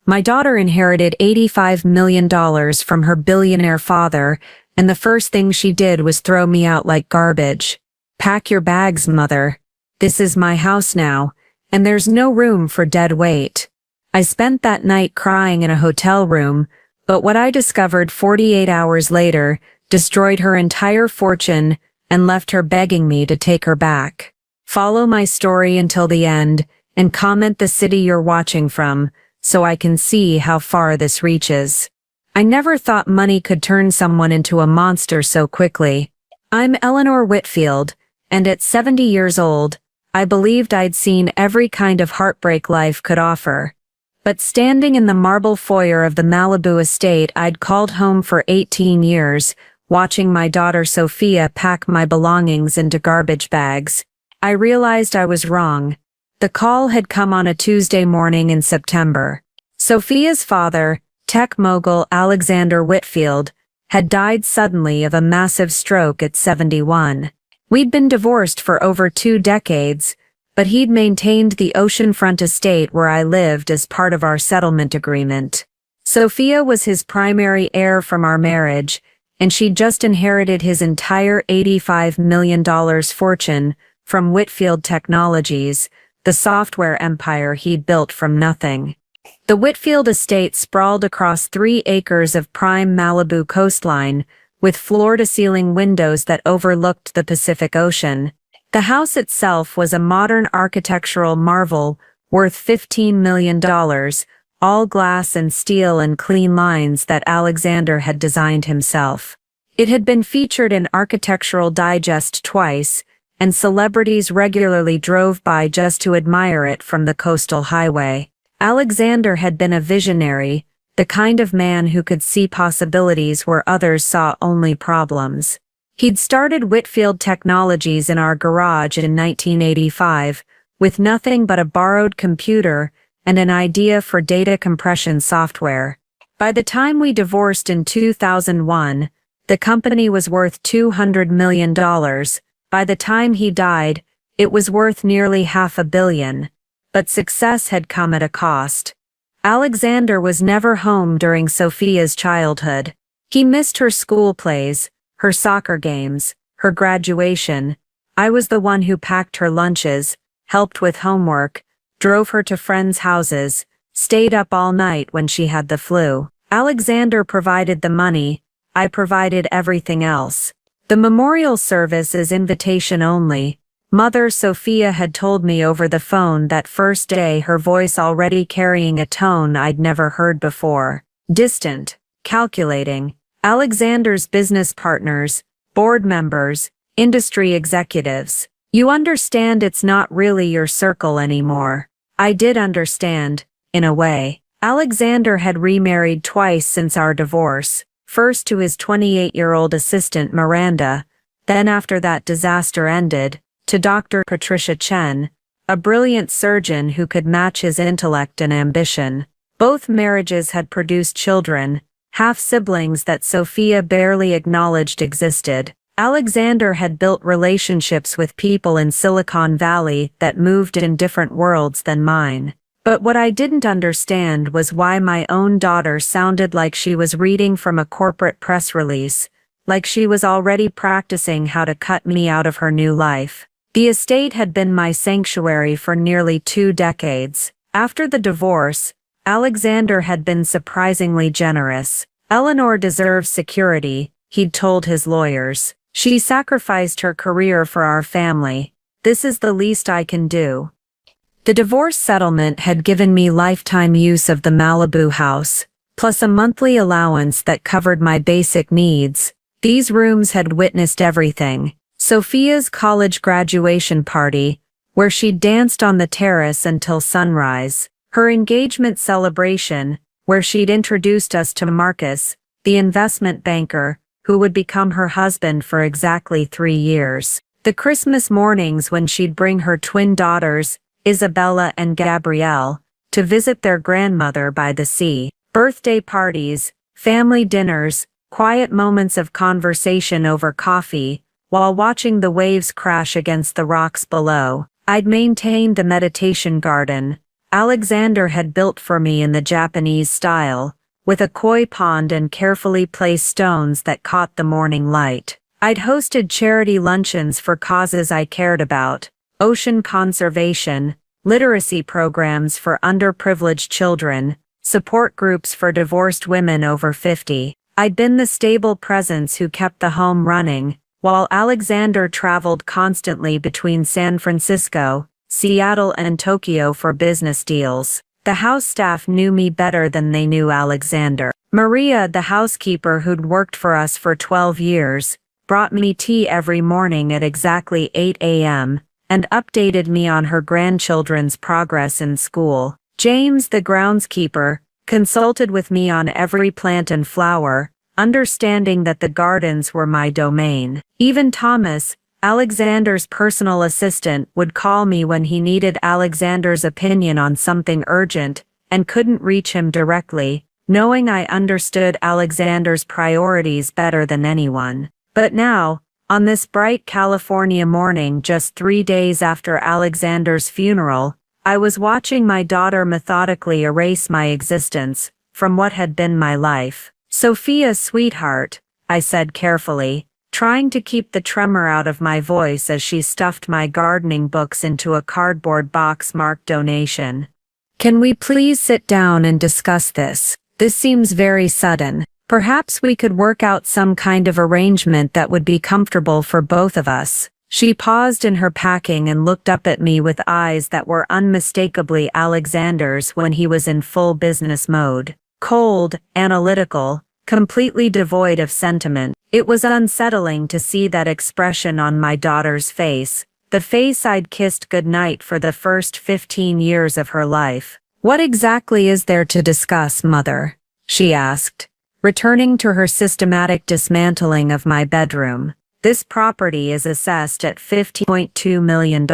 My daughter inherited $85 million from her billionaire father, and the first thing she did was throw me out like garbage. Pack your bags, mother. This is my house now, and there's no room for dead weight. I spent that night crying in a hotel room, but what I discovered 48 hours later destroyed her entire fortune and left her begging me to take her back. Follow my story until the end and comment the city you're watching from so I can see how far this reaches. I never thought money could turn someone into a monster so quickly. I'm Eleanor Whitfield, and at 70 years old, I believed I'd seen every kind of heartbreak life could offer. But standing in the marble foyer of the Malibu estate I'd called home for 18 years, watching my daughter Sophia pack my belongings into garbage bags, I realized I was wrong. The call had come on a Tuesday morning in September. Sophia's father, tech mogul Alexander Whitfield, had died suddenly of a massive stroke at 71. We'd been divorced for over 2 decades, but he'd maintained the oceanfront estate where I lived as part of our settlement agreement. Sophia was his primary heir from our marriage, and she'd just inherited his entire $85 million fortune from Whitfield Technologies, the software empire he'd built from nothing. The Whitfield estate sprawled across 3 acres of prime Malibu coastline, with floor-to-ceiling windows that overlooked the Pacific Ocean. The house itself was a modern architectural marvel worth $15 million, all glass and steel and clean lines that Alexander had designed himself. It had been featured in Architectural Digest twice, and celebrities regularly drove by just to admire it from the coastal highway. Alexander had been a visionary, the kind of man who could see possibilities where others saw only problems. He'd started Whitfield Technologies in our garage in 1985, with nothing but a borrowed computer and an idea for data compression software. By the time we divorced in 2001, the company was worth $200 million. By the time he died, it was worth nearly $500 million. But success had come at a cost. Alexander was never home during Sophia's childhood. He missed her school plays, her soccer games, her graduation. I was the one who packed her lunches, helped with homework, drove her to friends' houses, stayed up all night when she had the flu. Alexander provided the money, I provided everything else. The memorial service is invitation only. Mother Sophia had told me over the phone that first day, her voice already carrying a tone I'd never heard before. Distant, calculating. Alexander's business partners, board members, industry executives. You understand it's not really your circle anymore. I did understand, in a way. Alexander had remarried twice since our divorce, first to his 28-year-old assistant Miranda, then after that disaster ended, to Dr. Patricia Chen, a brilliant surgeon who could match his intellect and ambition. Both marriages had produced children, half-siblings that Sophia barely acknowledged existed. Alexander had built relationships with people in Silicon Valley that moved in different worlds than mine. But what I didn't understand was why my own daughter sounded like she was reading from a corporate press release, like she was already practicing how to cut me out of her new life. The estate had been my sanctuary for nearly 2 decades. After the divorce, Alexander had been surprisingly generous. Eleanor deserves security, he'd told his lawyers. She sacrificed her career for our family. This is the least I can do. The divorce settlement had given me lifetime use of the Malibu house, plus a monthly allowance that covered my basic needs. These rooms had witnessed everything. Sophia's college graduation party, where she danced on the terrace until sunrise. Her engagement celebration, where she'd introduced us to Marcus, the investment banker, who would become her husband for exactly 3 years. The Christmas mornings when she'd bring her twin daughters, Isabella and Gabrielle, to visit their grandmother by the sea. Birthday parties, family dinners, quiet moments of conversation over coffee, while watching the waves crash against the rocks below. I'd maintained a meditation garden, Alexander had built for me in the Japanese style, with a koi pond and carefully placed stones that caught the morning light. I'd hosted charity luncheons for causes I cared about: ocean conservation, literacy programs for underprivileged children, support groups for divorced women over 50. I'd been the stable presence who kept the home running, while Alexander traveled constantly between San Francisco, Seattle and Tokyo for business deals. The house staff knew me better than they knew Alexander. Maria, the housekeeper who'd worked for us for 12 years, brought me tea every morning at exactly 8 a.m., and updated me on her grandchildren's progress in school. James, the groundskeeper, consulted with me on every plant and flower, understanding that the gardens were my domain. Even Thomas, Alexander's personal assistant, would call me when he needed Alexander's opinion on something urgent and couldn't reach him directly, knowing I understood Alexander's priorities better than anyone. But now, on this bright California morning just 3 days after Alexander's funeral, I was watching my daughter methodically erase my existence from what had been my life. "Sophia, sweetheart," I said carefully, trying to keep the tremor out of my voice as she stuffed my gardening books into a cardboard box marked donation. "Can we please sit down and discuss this? This seems very sudden. Perhaps we could work out some kind of arrangement that would be comfortable for both of us." She paused in her packing and looked up at me with eyes that were unmistakably Alexander's when he was in full business mode. Cold, analytical, completely devoid of sentiment. It was unsettling to see that expression on my daughter's face, the face I'd kissed goodnight for the first 15 years of her life. "What exactly is there to discuss, Mother?" she asked, returning to her systematic dismantling of my bedroom. "This property is assessed at $50.2 million.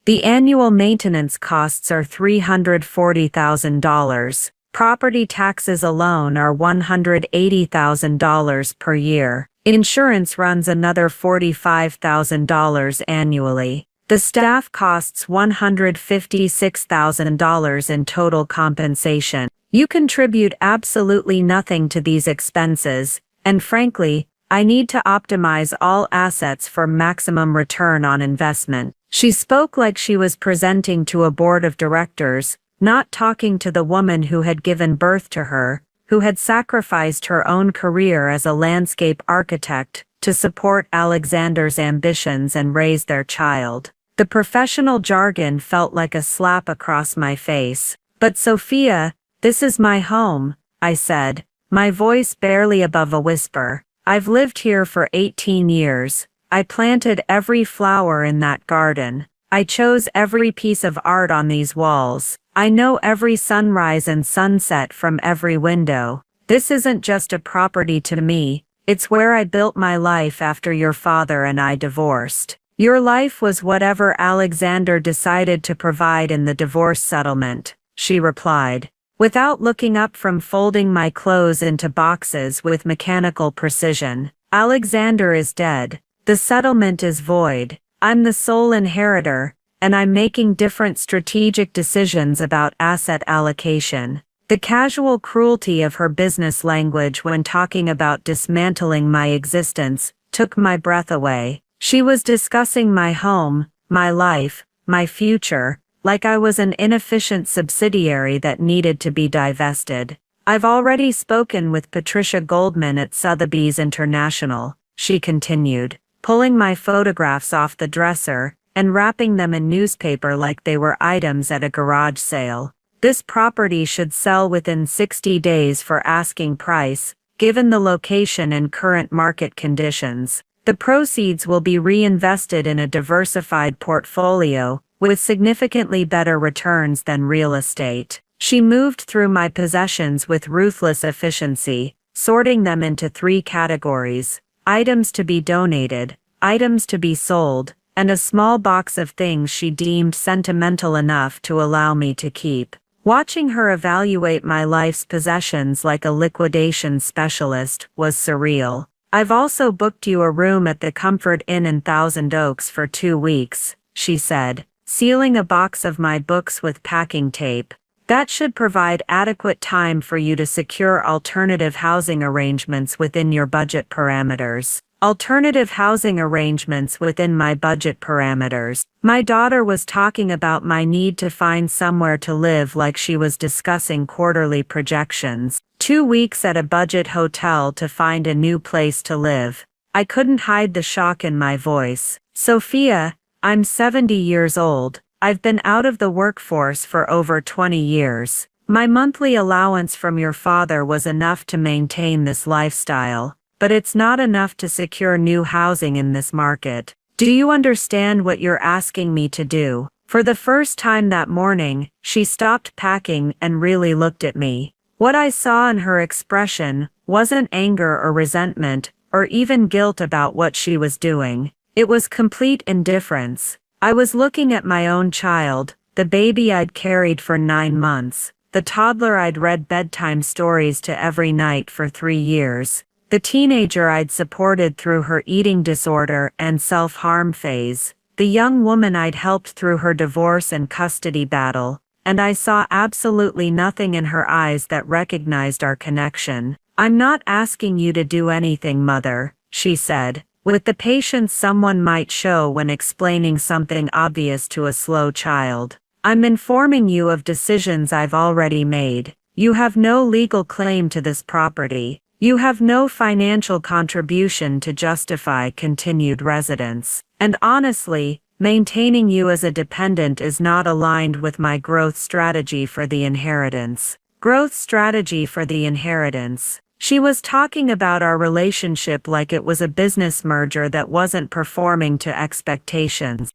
The annual maintenance costs are $340,000. Property taxes alone are $180,000 per year. Insurance runs another $45,000 annually. The staff costs $156,000 in total compensation. You contribute absolutely nothing to these expenses, and frankly, I need to optimize all assets for maximum return on investment." She spoke like she was presenting to a board of directors, not talking to the woman who had given birth to her, who had sacrificed her own career as a landscape architect to support Alexander's ambitions and raise their child. The professional jargon felt like a slap across my face. "But Sophia, this is my home," I said, my voice barely above a whisper. "I've lived here for 18 years. I planted every flower in that garden. I chose every piece of art on these walls. I know every sunrise and sunset from every window. This isn't just a property to me, it's where I built my life after your father and I divorced. Your life was whatever Alexander decided to provide in the divorce settlement," she replied, without looking up from folding my clothes into boxes with mechanical precision. "Alexander is dead. The settlement is void. I'm the sole inheritor, and I'm making different strategic decisions about asset allocation." The casual cruelty of her business language when talking about dismantling my existence took my breath away. She was discussing my home, my life, my future, like I was an inefficient subsidiary that needed to be divested. "I've already spoken with Patricia Goldman at Sotheby's International," she continued, pulling my photographs off the dresser and wrapping them in newspaper like they were items at a garage sale. "This property should sell within 60 days for asking price, given the location and current market conditions. The proceeds will be reinvested in a diversified portfolio, with significantly better returns than real estate." She moved through my possessions with ruthless efficiency, sorting them into 3 categories: items to be donated, items to be sold, and a small box of things she deemed sentimental enough to allow me to keep. Watching her evaluate my life's possessions like a liquidation specialist was surreal. "I've also booked you a room at the Comfort Inn in Thousand Oaks for 2 weeks," she said, sealing a box of my books with packing tape. That should provide adequate time for you to secure alternative housing arrangements within your budget parameters. Alternative housing arrangements within my budget parameters. My daughter was talking about my need to find somewhere to live like she was discussing quarterly projections. 2 weeks at a budget hotel to find a new place to live. I couldn't hide the shock in my voice. Sophia, I'm 70 years old. I've been out of the workforce for over 20 years. My monthly allowance from your father was enough to maintain this lifestyle, but it's not enough to secure new housing in this market. Do you understand what you're asking me to do? For the first time that morning, she stopped packing and really looked at me. What I saw in her expression wasn't anger or resentment, or even guilt about what she was doing. It was complete indifference. I was looking at my own child, the baby I'd carried for 9 months, the toddler I'd read bedtime stories to every night for 3 years, the teenager I'd supported through her eating disorder and self-harm phase, the young woman I'd helped through her divorce and custody battle, and I saw absolutely nothing in her eyes that recognized our connection. I'm not asking you to do anything, Mother, she said, with the patience someone might show when explaining something obvious to a slow child. I'm informing you of decisions I've already made. You have no legal claim to this property. You have no financial contribution to justify continued residence. And honestly, maintaining you as a dependent is not aligned with my growth strategy for the inheritance. Growth strategy for the inheritance. She was talking about our relationship like it was a business merger that wasn't performing to expectations.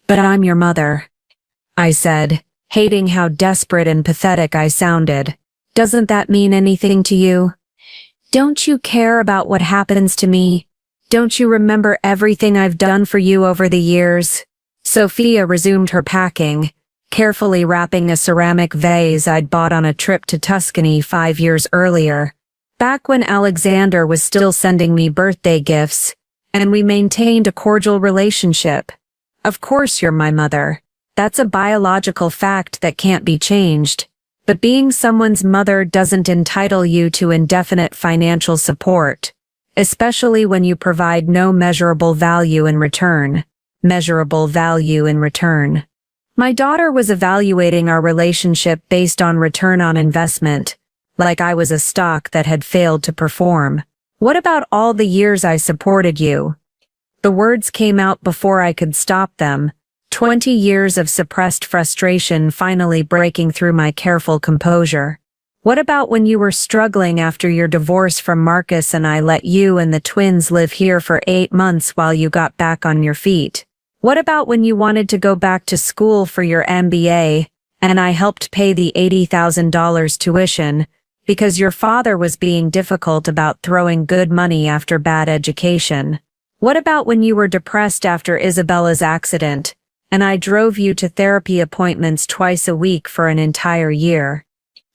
But I'm your mother, I said, hating how desperate and pathetic I sounded. Doesn't that mean anything to you? Don't you care about what happens to me? Don't you remember everything I've done for you over the years? Sophia resumed her packing, carefully wrapping a ceramic vase I'd bought on a trip to Tuscany 5 years earlier, back when Alexander was still sending me birthday gifts, and we maintained a cordial relationship. Of course you're my mother. That's a biological fact that can't be changed. But being someone's mother doesn't entitle you to indefinite financial support, especially when you provide no measurable value in return. Measurable value in return. My daughter was evaluating our relationship based on return on investment, like I was a stock that had failed to perform. What about all the years I supported you? The words came out before I could stop them. 20 years of suppressed frustration finally breaking through my careful composure. What about when you were struggling after your divorce from Marcus and I let you and the twins live here for 8 months while you got back on your feet? What about when you wanted to go back to school for your MBA and I helped pay the $80,000 tuition because your father was being difficult about throwing good money after bad education? What about when you were depressed after Isabella's accident and I drove you to therapy appointments twice a week for an entire year?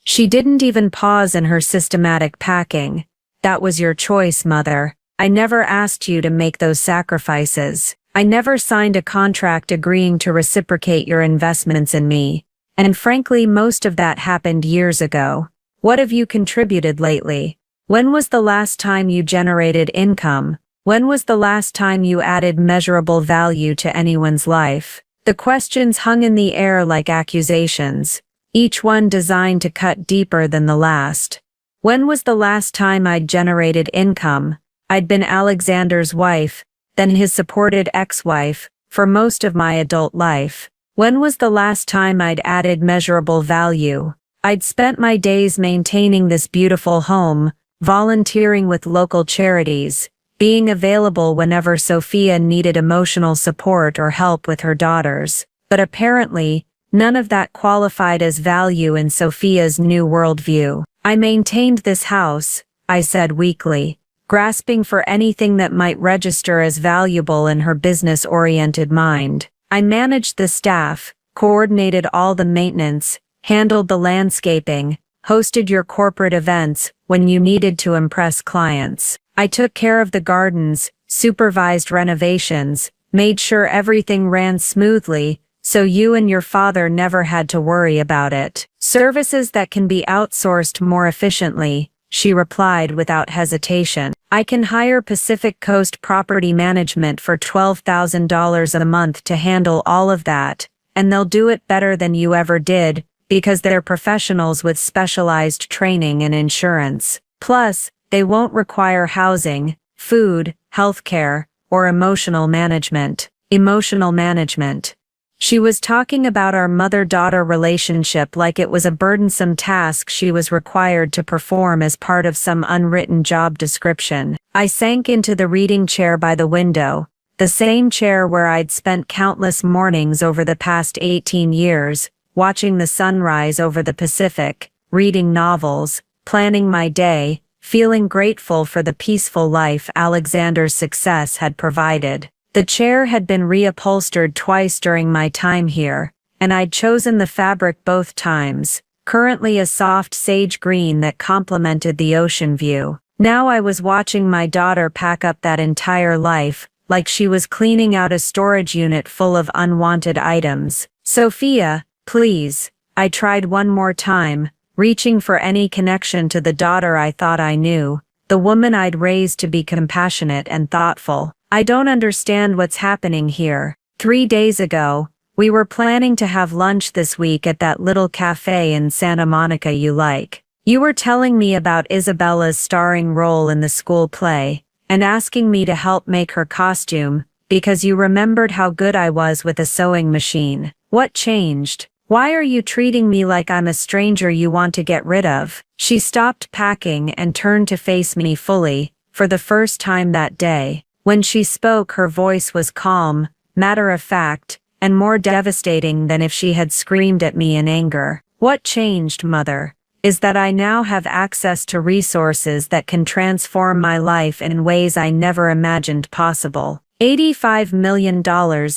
She didn't even pause in her systematic packing. That was your choice, Mother. I never asked you to make those sacrifices. I never signed a contract agreeing to reciprocate your investments in me. And frankly, most of that happened years ago. What have you contributed lately? When was the last time you generated income? When was the last time you added measurable value to anyone's life? The questions hung in the air like accusations, each one designed to cut deeper than the last. When was the last time I'd generated income? I'd been Alexander's wife, then his supported ex-wife, for most of my adult life. When was the last time I'd added measurable value? I'd spent my days maintaining this beautiful home, volunteering with local charities, being available whenever Sophia needed emotional support or help with her daughters. But apparently, none of that qualified as value in Sophia's new worldview. I maintained this house, I said weakly, grasping for anything that might register as valuable in her business-oriented mind. I managed the staff, coordinated all the maintenance, handled the landscaping, hosted your corporate events when you needed to impress clients. I took care of the gardens, supervised renovations, made sure everything ran smoothly, so you and your father never had to worry about it. Services that can be outsourced more efficiently, she replied without hesitation. I can hire Pacific Coast Property Management for $12,000 a month to handle all of that, and they'll do it better than you ever did, because they're professionals with specialized training and insurance. Plus, they won't require housing, food, healthcare, or emotional management. Emotional management. She was talking about our mother-daughter relationship like it was a burdensome task she was required to perform as part of some unwritten job description. I sank into the reading chair by the window, the same chair where I'd spent countless mornings over the past 18 years, watching the sunrise over the Pacific, reading novels, planning my day, feeling grateful for the peaceful life Alexander's success had provided. The chair had been reupholstered twice during my time here, and I'd chosen the fabric both times, currently a soft sage green that complemented the ocean view. Now I was watching my daughter pack up that entire life, like she was cleaning out a storage unit full of unwanted items. Sophia, please. I tried one more time, reaching for any connection to the daughter I thought I knew, the woman I'd raised to be compassionate and thoughtful. I don't understand what's happening here. 3 days ago, we were planning to have lunch this week at that little cafe in Santa Monica you like. You were telling me about Isabella's starring role in the school play, and asking me to help make her costume, because you remembered how good I was with a sewing machine. What changed? Why are you treating me like I'm a stranger you want to get rid of? She stopped packing and turned to face me fully, for the first time that day. When she spoke, her voice was calm, matter-of-fact, and more devastating than if she had screamed at me in anger. What changed, Mother, is that I now have access to resources that can transform my life in ways I never imagined possible. $85 million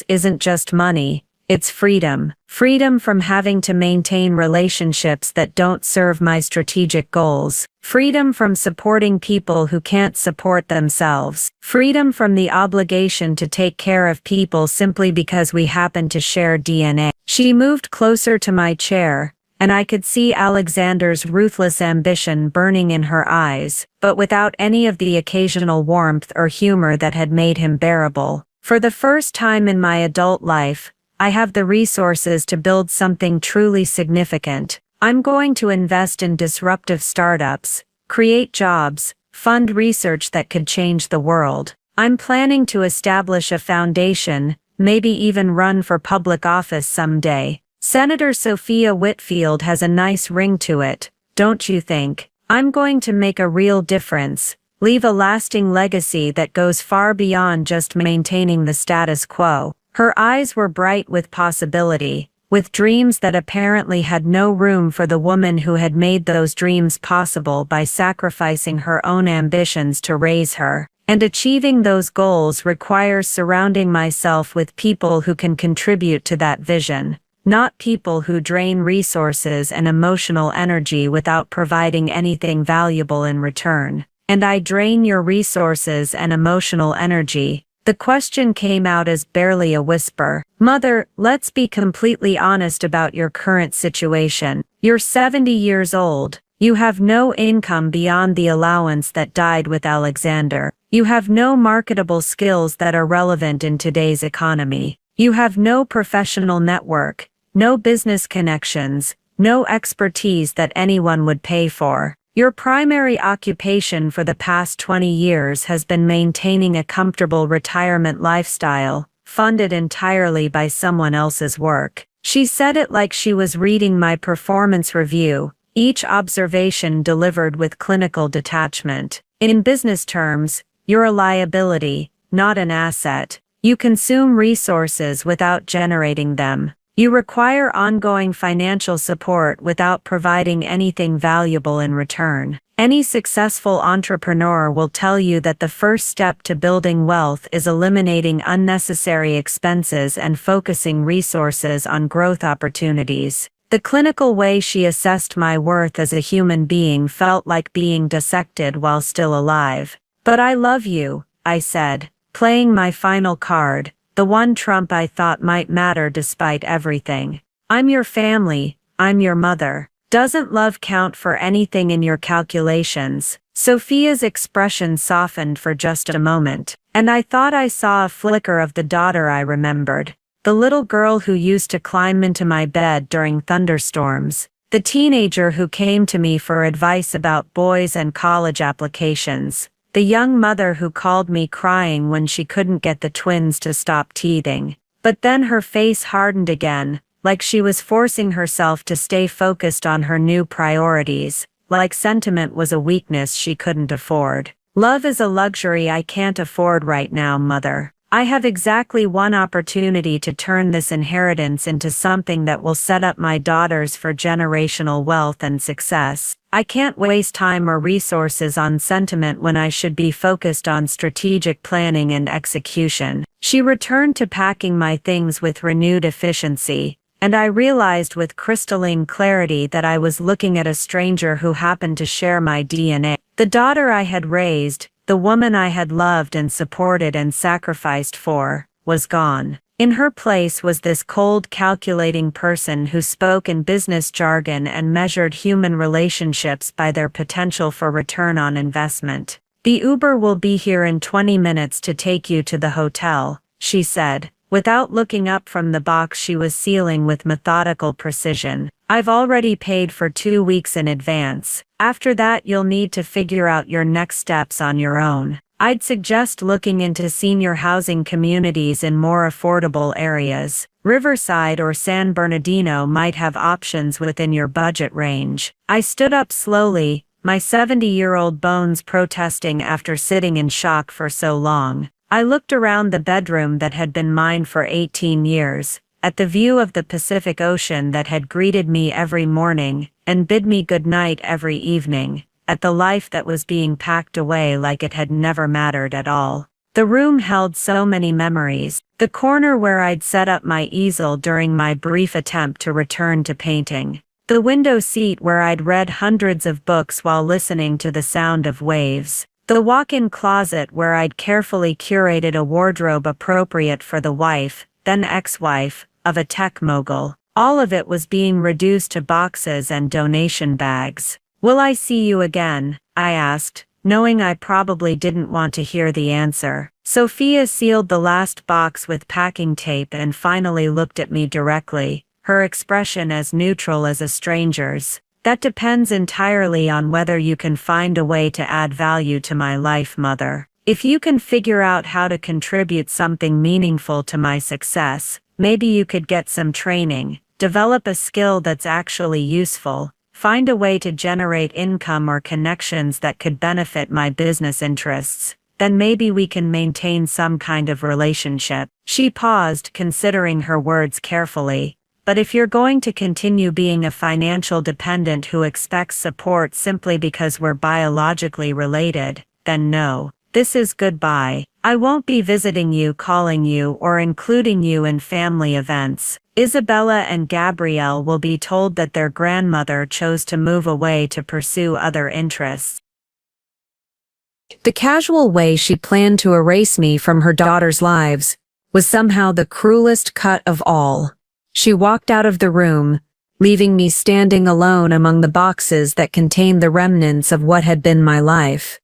isn't just money, it's freedom. Freedom from having to maintain relationships that don't serve my strategic goals. Freedom from supporting people who can't support themselves. Freedom from the obligation to take care of people simply because we happen to share DNA. She moved closer to my chair, and I could see Alexander's ruthless ambition burning in her eyes, but without any of the occasional warmth or humor that had made him bearable. For the first time in my adult life, I have the resources to build something truly significant. I'm going to invest in disruptive startups, create jobs, fund research that could change the world. I'm planning to establish a foundation, maybe even run for public office someday. Senator Sophia Whitfield has a nice ring to it, don't you think? I'm going to make a real difference, leave a lasting legacy that goes far beyond just maintaining the status quo. Her eyes were bright with possibility, with dreams that apparently had no room for the woman who had made those dreams possible by sacrificing her own ambitions to raise her. And achieving those goals requires surrounding myself with people who can contribute to that vision, not people who drain resources and emotional energy without providing anything valuable in return. And I drain your resources and emotional energy. The question came out as barely a whisper. Mother, let's be completely honest about your current situation. You're 70 years old. You have no income beyond the allowance that died with Alexander. You have no marketable skills that are relevant in today's economy. You have no professional network, no business connections, no expertise that anyone would pay for. Your primary occupation for the past 20 years has been maintaining a comfortable retirement lifestyle, funded entirely by someone else's work. She said it like she was reading my performance review, each observation delivered with clinical detachment. In business terms, you're a liability, not an asset. You consume resources without generating them. You require ongoing financial support without providing anything valuable in return. Any successful entrepreneur will tell you that the first step to building wealth is eliminating unnecessary expenses and focusing resources on growth opportunities. The clinical way she assessed my worth as a human being felt like being dissected while still alive. But I love you, I said, playing my final card, the one Trump I thought might matter despite everything. I'm your family, I'm your mother. Doesn't love count for anything in your calculations? Sophia's expression softened for just a moment, and I thought I saw a flicker of the daughter I remembered. The little girl who used to climb into my bed during thunderstorms. The teenager who came to me for advice about boys and college applications. The young mother who called me crying when she couldn't get the twins to stop teething. But then her face hardened again, like she was forcing herself to stay focused on her new priorities, like sentiment was a weakness she couldn't afford. Love is a luxury I can't afford right now, Mother. I have exactly one opportunity to turn this inheritance into something that will set up my daughters for generational wealth and success. I can't waste time or resources on sentiment when I should be focused on strategic planning and execution. She returned to packing my things with renewed efficiency, and I realized with crystalline clarity that I was looking at a stranger who happened to share my DNA. The daughter I had raised, the woman I had loved and supported and sacrificed for, was gone. In her place was this cold, calculating person who spoke in business jargon and measured human relationships by their potential for return on investment. The Uber will be here in 20 minutes to take you to the hotel, she said, without looking up from the box she was sealing with methodical precision. I've already paid for 2 weeks in advance. After that you'll need to figure out your next steps on your own. I'd suggest looking into senior housing communities in more affordable areas. Riverside or San Bernardino might have options within your budget range. I stood up slowly, my 70-year-old bones protesting after sitting in shock for so long. I looked around the bedroom that had been mine for 18 years, at the view of the Pacific Ocean that had greeted me every morning, and bid me good night every evening, at the life that was being packed away like it had never mattered at all. The room held so many memories, the corner where I'd set up my easel during my brief attempt to return to painting, the window seat where I'd read hundreds of books while listening to the sound of waves, the walk-in closet where I'd carefully curated a wardrobe appropriate for the wife, then ex-wife, of a tech mogul. All of it was being reduced to boxes and donation bags. Will I see you again? I asked, knowing I probably didn't want to hear the answer. Sophia sealed the last box with packing tape and finally looked at me directly, her expression as neutral as a stranger's. That depends entirely on whether you can find a way to add value to my life, Mother. If you can figure out how to contribute something meaningful to my success, maybe you could get some training, develop a skill that's actually useful, find a way to generate income or connections that could benefit my business interests, then maybe we can maintain some kind of relationship. She paused, considering her words carefully. But if you're going to continue being a financial dependent who expects support simply because we're biologically related, then no. This is goodbye. I won't be visiting you, calling you, or including you in family events. Isabella and Gabrielle will be told that their grandmother chose to move away to pursue other interests. The casual way she planned to erase me from her daughters' lives was somehow the cruelest cut of all. She walked out of the room, leaving me standing alone among the boxes that contained the remnants of what had been my life.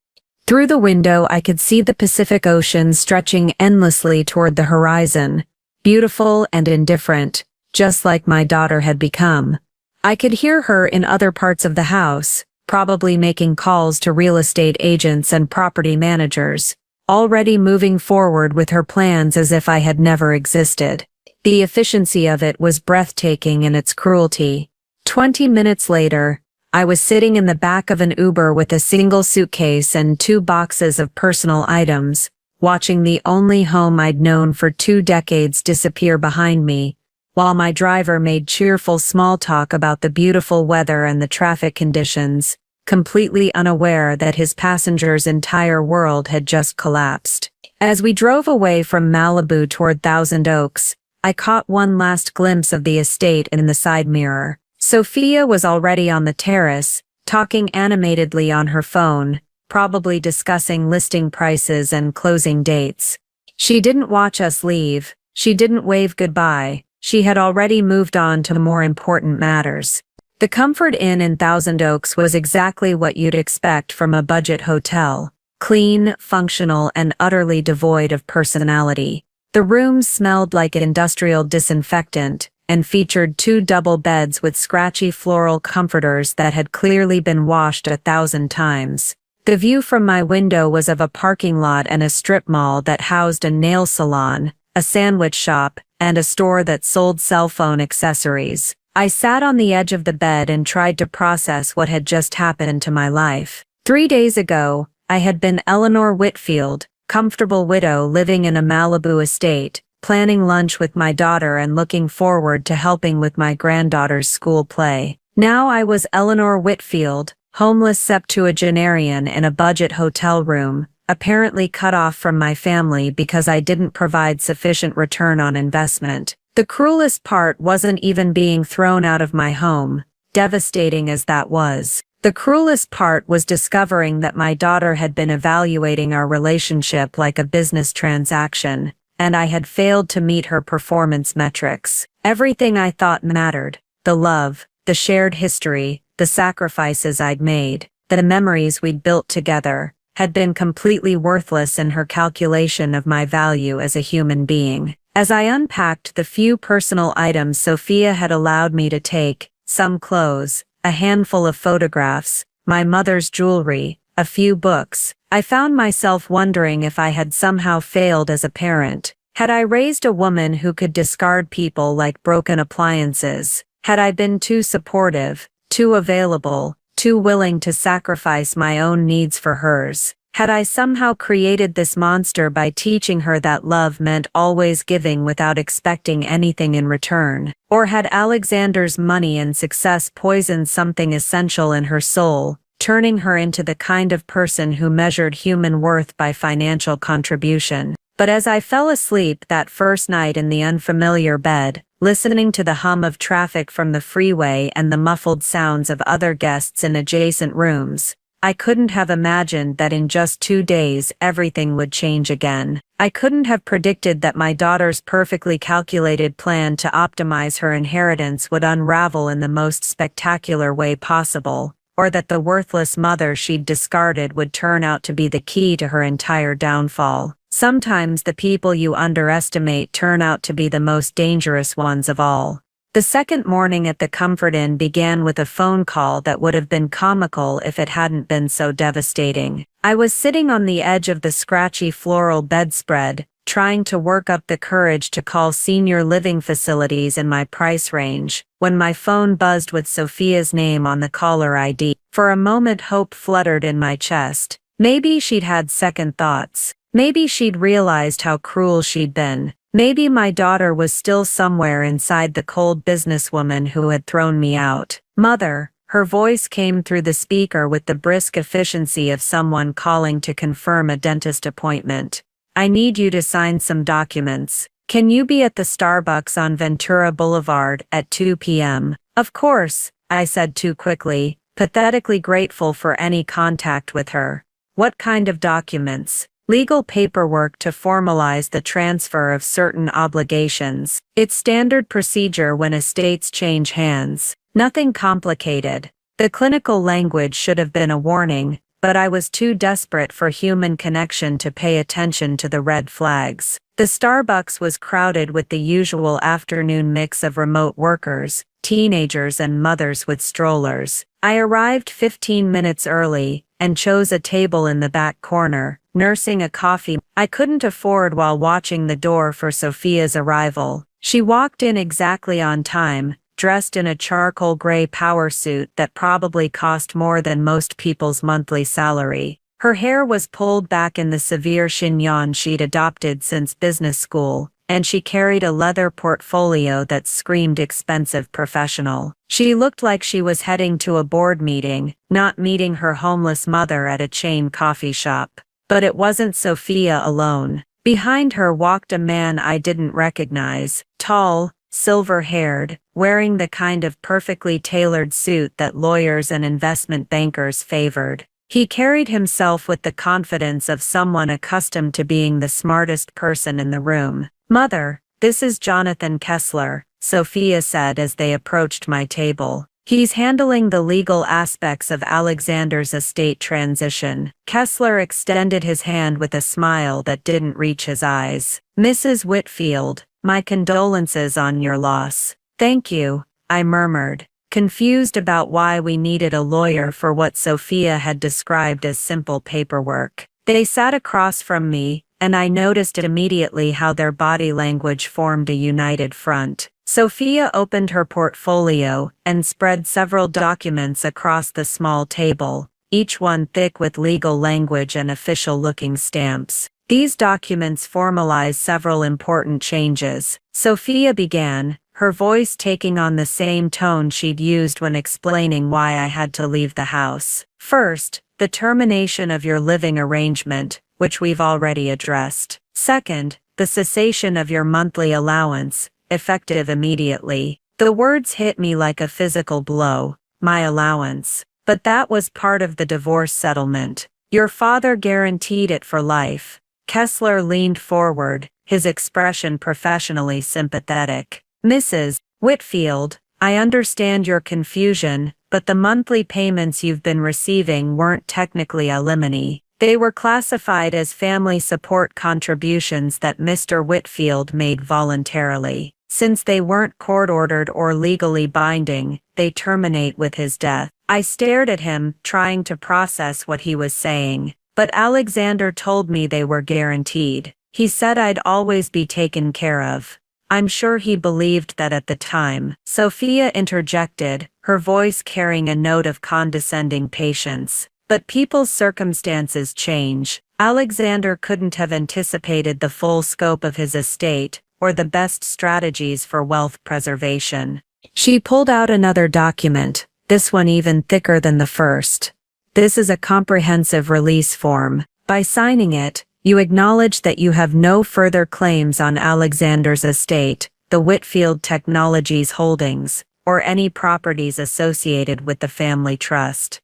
Through the window I could see the Pacific Ocean stretching endlessly toward the horizon, beautiful and indifferent, just like my daughter had become. I could hear her in other parts of the house, probably making calls to real estate agents and property managers, already moving forward with her plans as if I had never existed. The efficiency of it was breathtaking in its cruelty. 20 minutes later, I was sitting in the back of an Uber with a single suitcase and 2 boxes of personal items, watching the only home I'd known for 2 decades disappear behind me, while my driver made cheerful small talk about the beautiful weather and the traffic conditions, completely unaware that his passenger's entire world had just collapsed. As we drove away from Malibu toward Thousand Oaks, I caught one last glimpse of the estate in the side mirror. Sophia was already on the terrace, talking animatedly on her phone, probably discussing listing prices and closing dates. She didn't watch us leave, She didn't wave goodbye. She had already moved on to more important matters. The Comfort Inn in Thousand Oaks was exactly what you'd expect from a budget hotel. Clean, functional, and utterly devoid of personality. The rooms smelled like industrial disinfectant, and featured 2 double beds with scratchy floral comforters that had clearly been washed 1,000 times. The view from my window was of a parking lot and a strip mall that housed a nail salon, a sandwich shop, and a store that sold cell phone accessories. I sat on the edge of the bed and tried to process what had just happened to my life. 3 days ago, I had been Eleanor Whitfield, comfortable widow living in a Malibu estate, planning lunch with my daughter and looking forward to helping with my granddaughter's school play. Now I was Eleanor Whitfield, homeless septuagenarian in a budget hotel room, apparently cut off from my family because I didn't provide sufficient return on investment. The cruelest part wasn't even being thrown out of my home, devastating as that was. The cruelest part was discovering that my daughter had been evaluating our relationship like a business transaction, and I had failed to meet her performance metrics. Everything I thought mattered, the love, the shared history, the sacrifices I'd made, the memories we'd built together, had been completely worthless in her calculation of my value as a human being. As I unpacked the few personal items Sophia had allowed me to take, some clothes, a handful of photographs, my mother's jewelry, a few books, I found myself wondering if I had somehow failed as a parent. Had I raised a woman who could discard people like broken appliances? Had I been too supportive, too available, too willing to sacrifice my own needs for hers? Had I somehow created this monster by teaching her that love meant always giving without expecting anything in return? Or had Alexander's money and success poisoned something essential in her soul, turning her into the kind of person who measured human worth by financial contribution? But as I fell asleep that first night in the unfamiliar bed, listening to the hum of traffic from the freeway and the muffled sounds of other guests in adjacent rooms, I couldn't have imagined that in just 2 days everything would change again. I couldn't have predicted that my daughter's perfectly calculated plan to optimize her inheritance would unravel in the most spectacular way possible, or that the worthless mother she'd discarded would turn out to be the key to her entire downfall. Sometimes the people you underestimate turn out to be the most dangerous ones of all. The second morning at the Comfort Inn began with a phone call that would have been comical if it hadn't been so devastating. I was sitting on the edge of the scratchy floral bedspread, trying to work up the courage to call senior living facilities in my price range, when my phone buzzed with Sophia's name on the caller ID. For a moment hope fluttered in my chest. Maybe she'd had second thoughts. Maybe she'd realized how cruel she'd been. Maybe my daughter was still somewhere inside the cold businesswoman who had thrown me out. "Mother," her voice came through the speaker with the brisk efficiency of someone calling to confirm a dentist appointment. "I need you to sign some documents. Can you be at the Starbucks on Ventura Boulevard at 2 p.m. "Of course," I said too quickly, pathetically grateful for any contact with her. "What kind of documents?" "Legal paperwork to formalize the transfer of certain obligations. It's standard procedure when estates change hands. Nothing complicated." The clinical language should have been a warning, but I was too desperate for human connection to pay attention to the red flags. The Starbucks was crowded with the usual afternoon mix of remote workers, teenagers and mothers with strollers. I arrived 15 minutes early, and chose a table in the back corner, nursing a coffee I couldn't afford while watching the door for Sophia's arrival. She walked in exactly on time, dressed in a charcoal gray power suit that probably cost more than most people's monthly salary. Her hair was pulled back in the severe chignon she'd adopted since business school, and she carried a leather portfolio that screamed expensive professional. She looked like she was heading to a board meeting, not meeting her homeless mother at a chain coffee shop. But it wasn't Sophia alone. Behind her walked a man I didn't recognize, tall, silver-haired, wearing the kind of perfectly tailored suit that lawyers and investment bankers favored. He carried himself with the confidence of someone accustomed to being the smartest person in the room. "Mother," This is Jonathan Kessler, Sophia said as they approached my table. He's handling the legal aspects of Alexander's estate transition. Kessler extended his hand with a smile that didn't reach his eyes. Mrs. Whitfield, my condolences on your loss. Thank you, I murmured, confused about why we needed a lawyer for what Sophia had described as simple paperwork. They sat across from me, and I noticed immediately how their body language formed a united front. Sophia opened her portfolio and spread several documents across the small table, each one thick with legal language and official-looking stamps. These documents formalize several important changes. Sophia began, her voice taking on the same tone she'd used when explaining why I had to leave the house. First, the termination of your living arrangement, which we've already addressed. Second, the cessation of your monthly allowance, effective immediately. The words hit me like a physical blow, my allowance. But that was part of the divorce settlement. Your father guaranteed it for life. Kessler leaned forward, his expression professionally sympathetic. Mrs. Whitfield, I understand your confusion, but the monthly payments you've been receiving weren't technically alimony. They were classified as family support contributions that Mr. Whitfield made voluntarily. Since they weren't court-ordered or legally binding, they terminate with his death. I stared at him, trying to process what he was saying. But Alexander told me they were guaranteed. He said I'd always be taken care of. I'm sure he believed that at the time. Sophia interjected, her voice carrying a note of condescending patience. But people's circumstances change. Alexander couldn't have anticipated the full scope of his estate, or the best strategies for wealth preservation. She pulled out another document, this one even thicker than the first. This is a comprehensive release form. By signing it, you acknowledge that you have no further claims on Alexander's estate, the Whitfield Technologies holdings, or any properties associated with the family trust.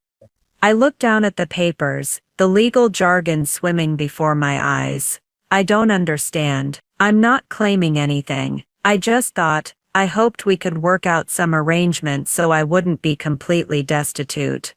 I looked down at the papers, the legal jargon swimming before my eyes. I don't understand. I'm not claiming anything. I just thought, I hoped we could work out some arrangement so I wouldn't be completely destitute.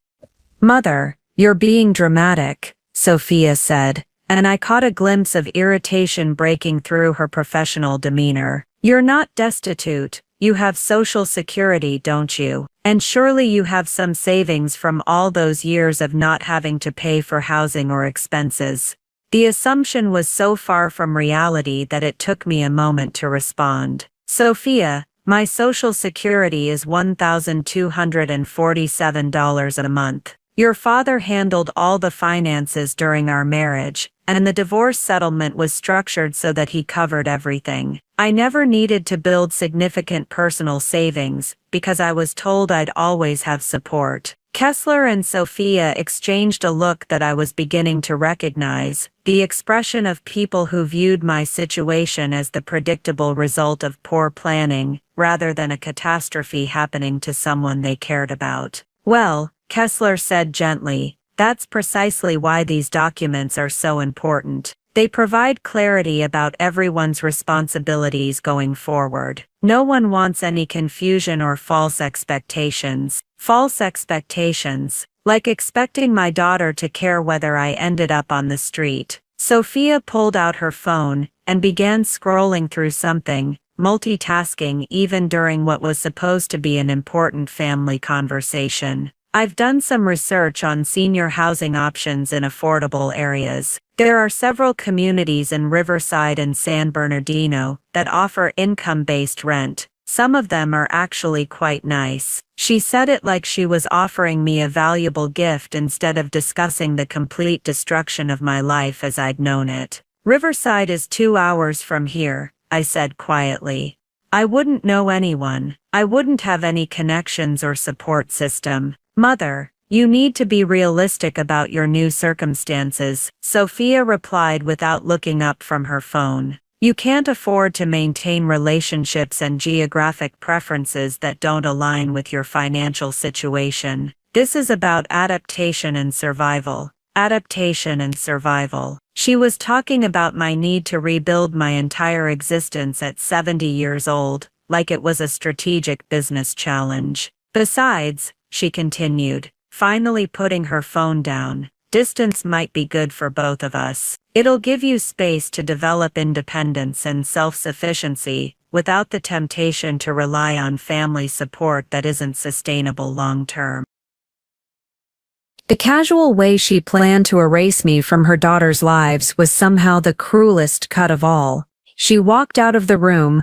Mother, you're being dramatic, Sophia said, and I caught a glimpse of irritation breaking through her professional demeanor. You're not destitute. You have Social Security, don't you? And surely you have some savings from all those years of not having to pay for housing or expenses. The assumption was so far from reality that it took me a moment to respond. Sophia, my Social Security is $1,247 a month. Your father handled all the finances during our marriage, and the divorce settlement was structured so that he covered everything. I never needed to build significant personal savings, because I was told I'd always have support. Kessler and Sophia exchanged a look that I was beginning to recognize, the expression of people who viewed my situation as the predictable result of poor planning, rather than a catastrophe happening to someone they cared about. Well, Kessler said gently, that's precisely why these documents are so important. They provide clarity about everyone's responsibilities going forward. No one wants any confusion or false expectations. False expectations, like expecting my daughter to care whether I ended up on the street. Sophia pulled out her phone and began scrolling through something, multitasking even during what was supposed to be an important family conversation. I've done some research on senior housing options in affordable areas. There are several communities in Riverside and San Bernardino that offer income-based rent. Some of them are actually quite nice. She said it like she was offering me a valuable gift instead of discussing the complete destruction of my life as I'd known it. Riverside is 2 hours from here, I said quietly. I wouldn't know anyone. I wouldn't have any connections or support system. Mother, you need to be realistic about your new circumstances, Sophia replied without looking up from her phone. You can't afford to maintain relationships and geographic preferences that don't align with your financial situation. This is about adaptation and survival. Adaptation and survival. She was talking about my need to rebuild my entire existence at 70 years old, like it was a strategic business challenge. Besides, she continued, finally putting her phone down, distance might be good for both of us. It'll give you space to develop independence and self-sufficiency, without the temptation to rely on family support that isn't sustainable long-term. The casual way she planned to erase me from her daughter's lives was somehow the cruelest cut of all. She walked out of the room,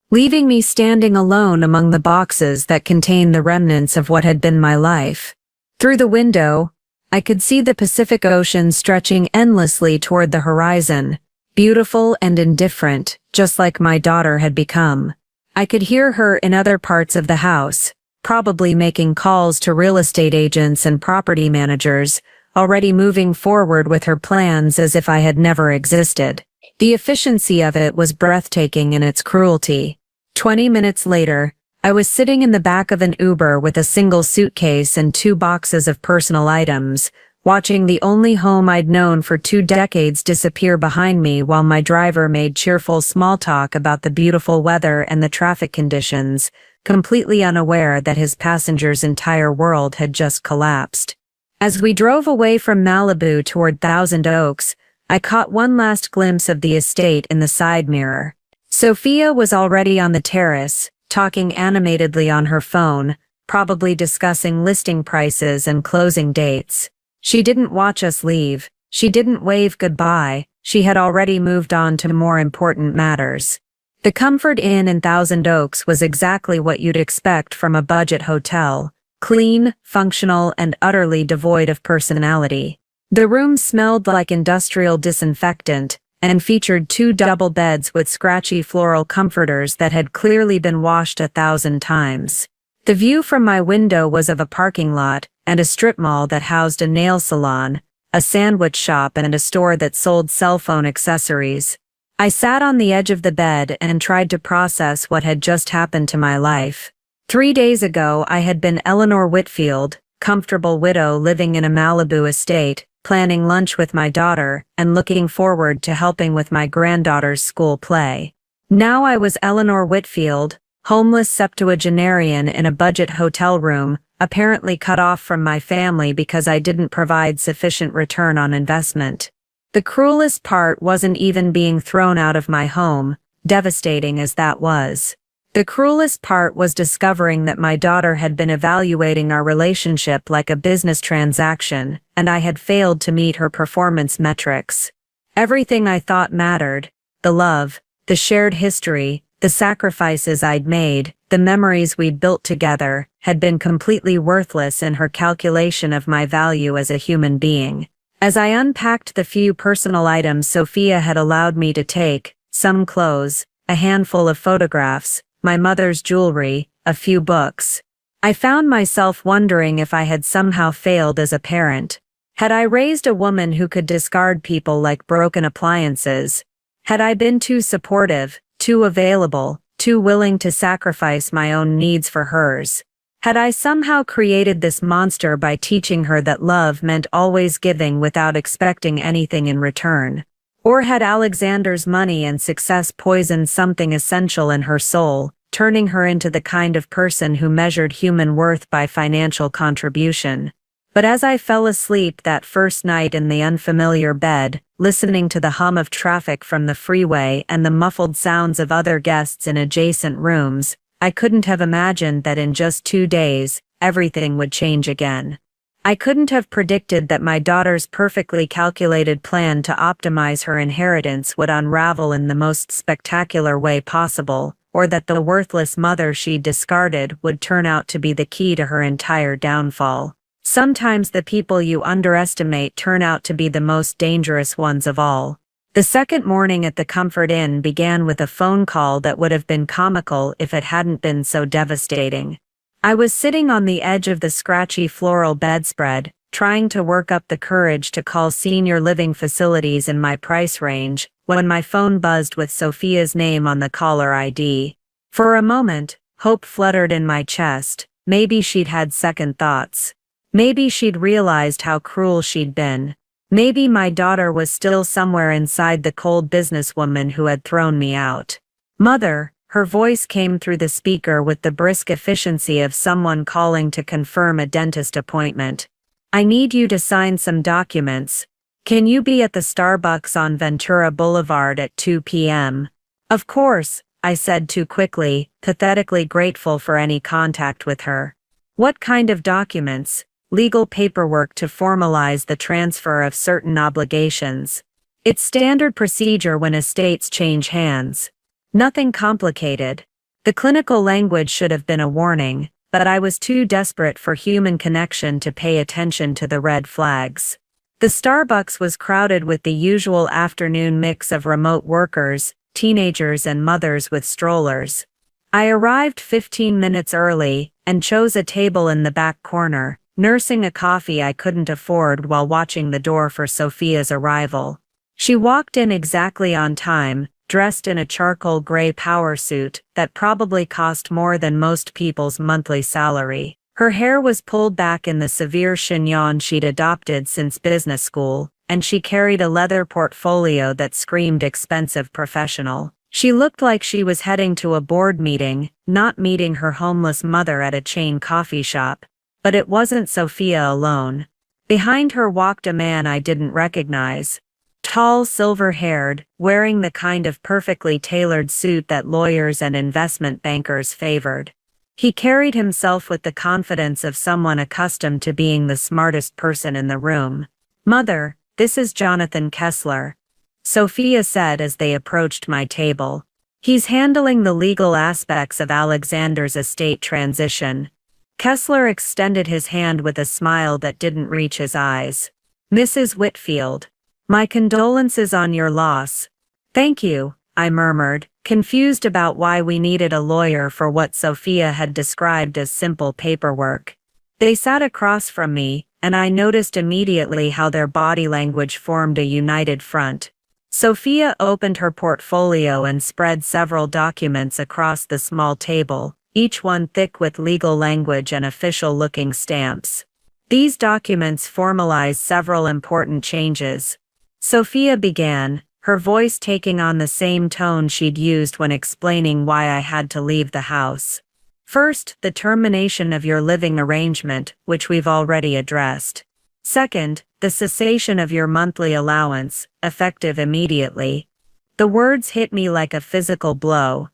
leaving me standing alone among the boxes that contained the remnants of what had been my life. Through the window, I could see the Pacific Ocean stretching endlessly toward the horizon, beautiful and indifferent, just like my daughter had become. I could hear her in other parts of the house, probably making calls to real estate agents and property managers, already moving forward with her plans as if I had never existed. The efficiency of it was breathtaking in its cruelty. 20 minutes later, I was sitting in the back of an Uber with a single suitcase and 2 boxes of personal items, watching the only home I'd known for 2 decades disappear behind me while my driver made cheerful small talk about the beautiful weather and the traffic conditions, completely unaware that his passenger's entire world had just collapsed. As we drove away from Malibu toward Thousand Oaks, I caught one last glimpse of the estate in the side mirror. Sophia was already on the terrace, talking animatedly on her phone, probably discussing listing prices and closing dates. She didn't watch us leave. She didn't wave goodbye. She had already moved on to more important matters. The Comfort Inn in Thousand Oaks was exactly what you'd expect from a budget hotel, clean, functional, and utterly devoid of personality. The room smelled like industrial disinfectant, and featured 2 double beds with scratchy floral comforters that had clearly been washed 1,000 times. The view from my window was of a parking lot, and a strip mall that housed a nail salon, a sandwich shop and a store that sold cell phone accessories. I sat on the edge of the bed and tried to process what had just happened to my life. 3 days ago I had been Eleanor Whitfield, comfortable widow living in a Malibu estate, planning lunch with my daughter, and looking forward to helping with my granddaughter's school play. Now I was Eleanor Whitfield, homeless septuagenarian in a budget hotel room, apparently cut off from my family because I didn't provide sufficient return on investment. The cruelest part wasn't even being thrown out of my home, devastating as that was. The cruelest part was discovering that my daughter had been evaluating our relationship like a business transaction, and I had failed to meet her performance metrics. Everything I thought mattered, the love, the shared history, the sacrifices I'd made, the memories we'd built together, had been completely worthless in her calculation of my value as a human being. As I unpacked the few personal items Sophia had allowed me to take, some clothes, a handful of photographs, my mother's jewelry, a few books, I found myself wondering if I had somehow failed as a parent. Had I raised a woman who could discard people like broken appliances? Had I been too supportive, too available, too willing to sacrifice my own needs for hers? Had I somehow created this monster by teaching her that love meant always giving without expecting anything in return? Or had Alexander's money and success poisoned something essential in her soul, turning her into the kind of person who measured human worth by financial contribution? But as I fell asleep that first night in the unfamiliar bed, listening to the hum of traffic from the freeway and the muffled sounds of other guests in adjacent rooms, I couldn't have imagined that in just 2 days, everything would change again. I couldn't have predicted that my daughter's perfectly calculated plan to optimize her inheritance would unravel in the most spectacular way possible, or that the worthless mother she discarded would turn out to be the key to her entire downfall. Sometimes the people you underestimate turn out to be the most dangerous ones of all. The second morning at the Comfort Inn began with a phone call that would have been comical if it hadn't been so devastating. I was sitting on the edge of the scratchy floral bedspread, trying to work up the courage to call senior living facilities in my price range, when my phone buzzed with Sophia's name on the caller ID. For a moment, hope fluttered in my chest. Maybe she'd had second thoughts. Maybe she'd realized how cruel she'd been. Maybe my daughter was still somewhere inside the cold businesswoman who had thrown me out. Mother, her voice came through the speaker with the brisk efficiency of someone calling to confirm a dentist appointment. I need you to sign some documents. Can you be at the Starbucks on Ventura Boulevard at 2 p.m.? Of course, I said too quickly, pathetically grateful for any contact with her. What kind of documents? Legal paperwork to formalize the transfer of certain obligations. It's standard procedure when estates change hands. Nothing complicated. The clinical language should have been a warning, but I was too desperate for human connection to pay attention to the red flags. The Starbucks was crowded with the usual afternoon mix of remote workers, teenagers and mothers with strollers. I arrived 15 minutes early and chose a table in the back corner, nursing a coffee I couldn't afford while watching the door for Sophia's arrival. She walked in exactly on time, dressed in a charcoal gray power suit that probably cost more than most people's monthly salary. Her hair was pulled back in the severe chignon she'd adopted since business school, and she carried a leather portfolio that screamed expensive professional. She looked like she was heading to a board meeting, not meeting her homeless mother at a chain coffee shop. But it wasn't Sophia alone. Behind her walked a man I didn't recognize. Tall, silver-haired, wearing the kind of perfectly tailored suit that lawyers and investment bankers favored. He carried himself with the confidence of someone accustomed to being the smartest person in the room. "Mother, this is Jonathan Kessler," Sophia said as they approached my table. "He's handling the legal aspects of Alexander's estate transition." Kessler extended his hand with a smile that didn't reach his eyes. "Mrs. Whitfield, my condolences on your loss." "Thank you," I murmured, confused about why we needed a lawyer for what Sophia had described as simple paperwork. They sat across from me, and I noticed immediately how their body language formed a united front. Sophia opened her portfolio and spread several documents across the small table, each one thick with legal language and official-looking stamps. These documents formalized several important changes. Sophia began, her voice taking on the same tone she'd used when explaining why I had to leave the house. "First, the termination of your living arrangement, which we've already addressed. Second, the cessation of your monthly allowance, effective immediately." The words hit me like a physical blow.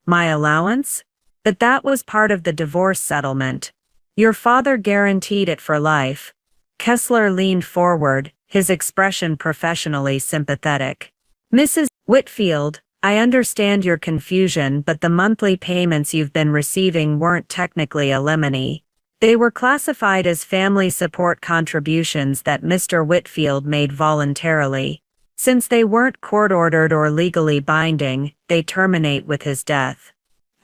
My allowance? But that was part of the divorce settlement. Your father guaranteed it for life. Kessler leaned forward, his expression professionally sympathetic. "Mrs. Whitfield, I understand your confusion, but the monthly payments you've been receiving weren't technically alimony. They were classified as family support contributions that Mr. Whitfield made voluntarily. Since they weren't court-ordered or legally binding, they terminate with his death."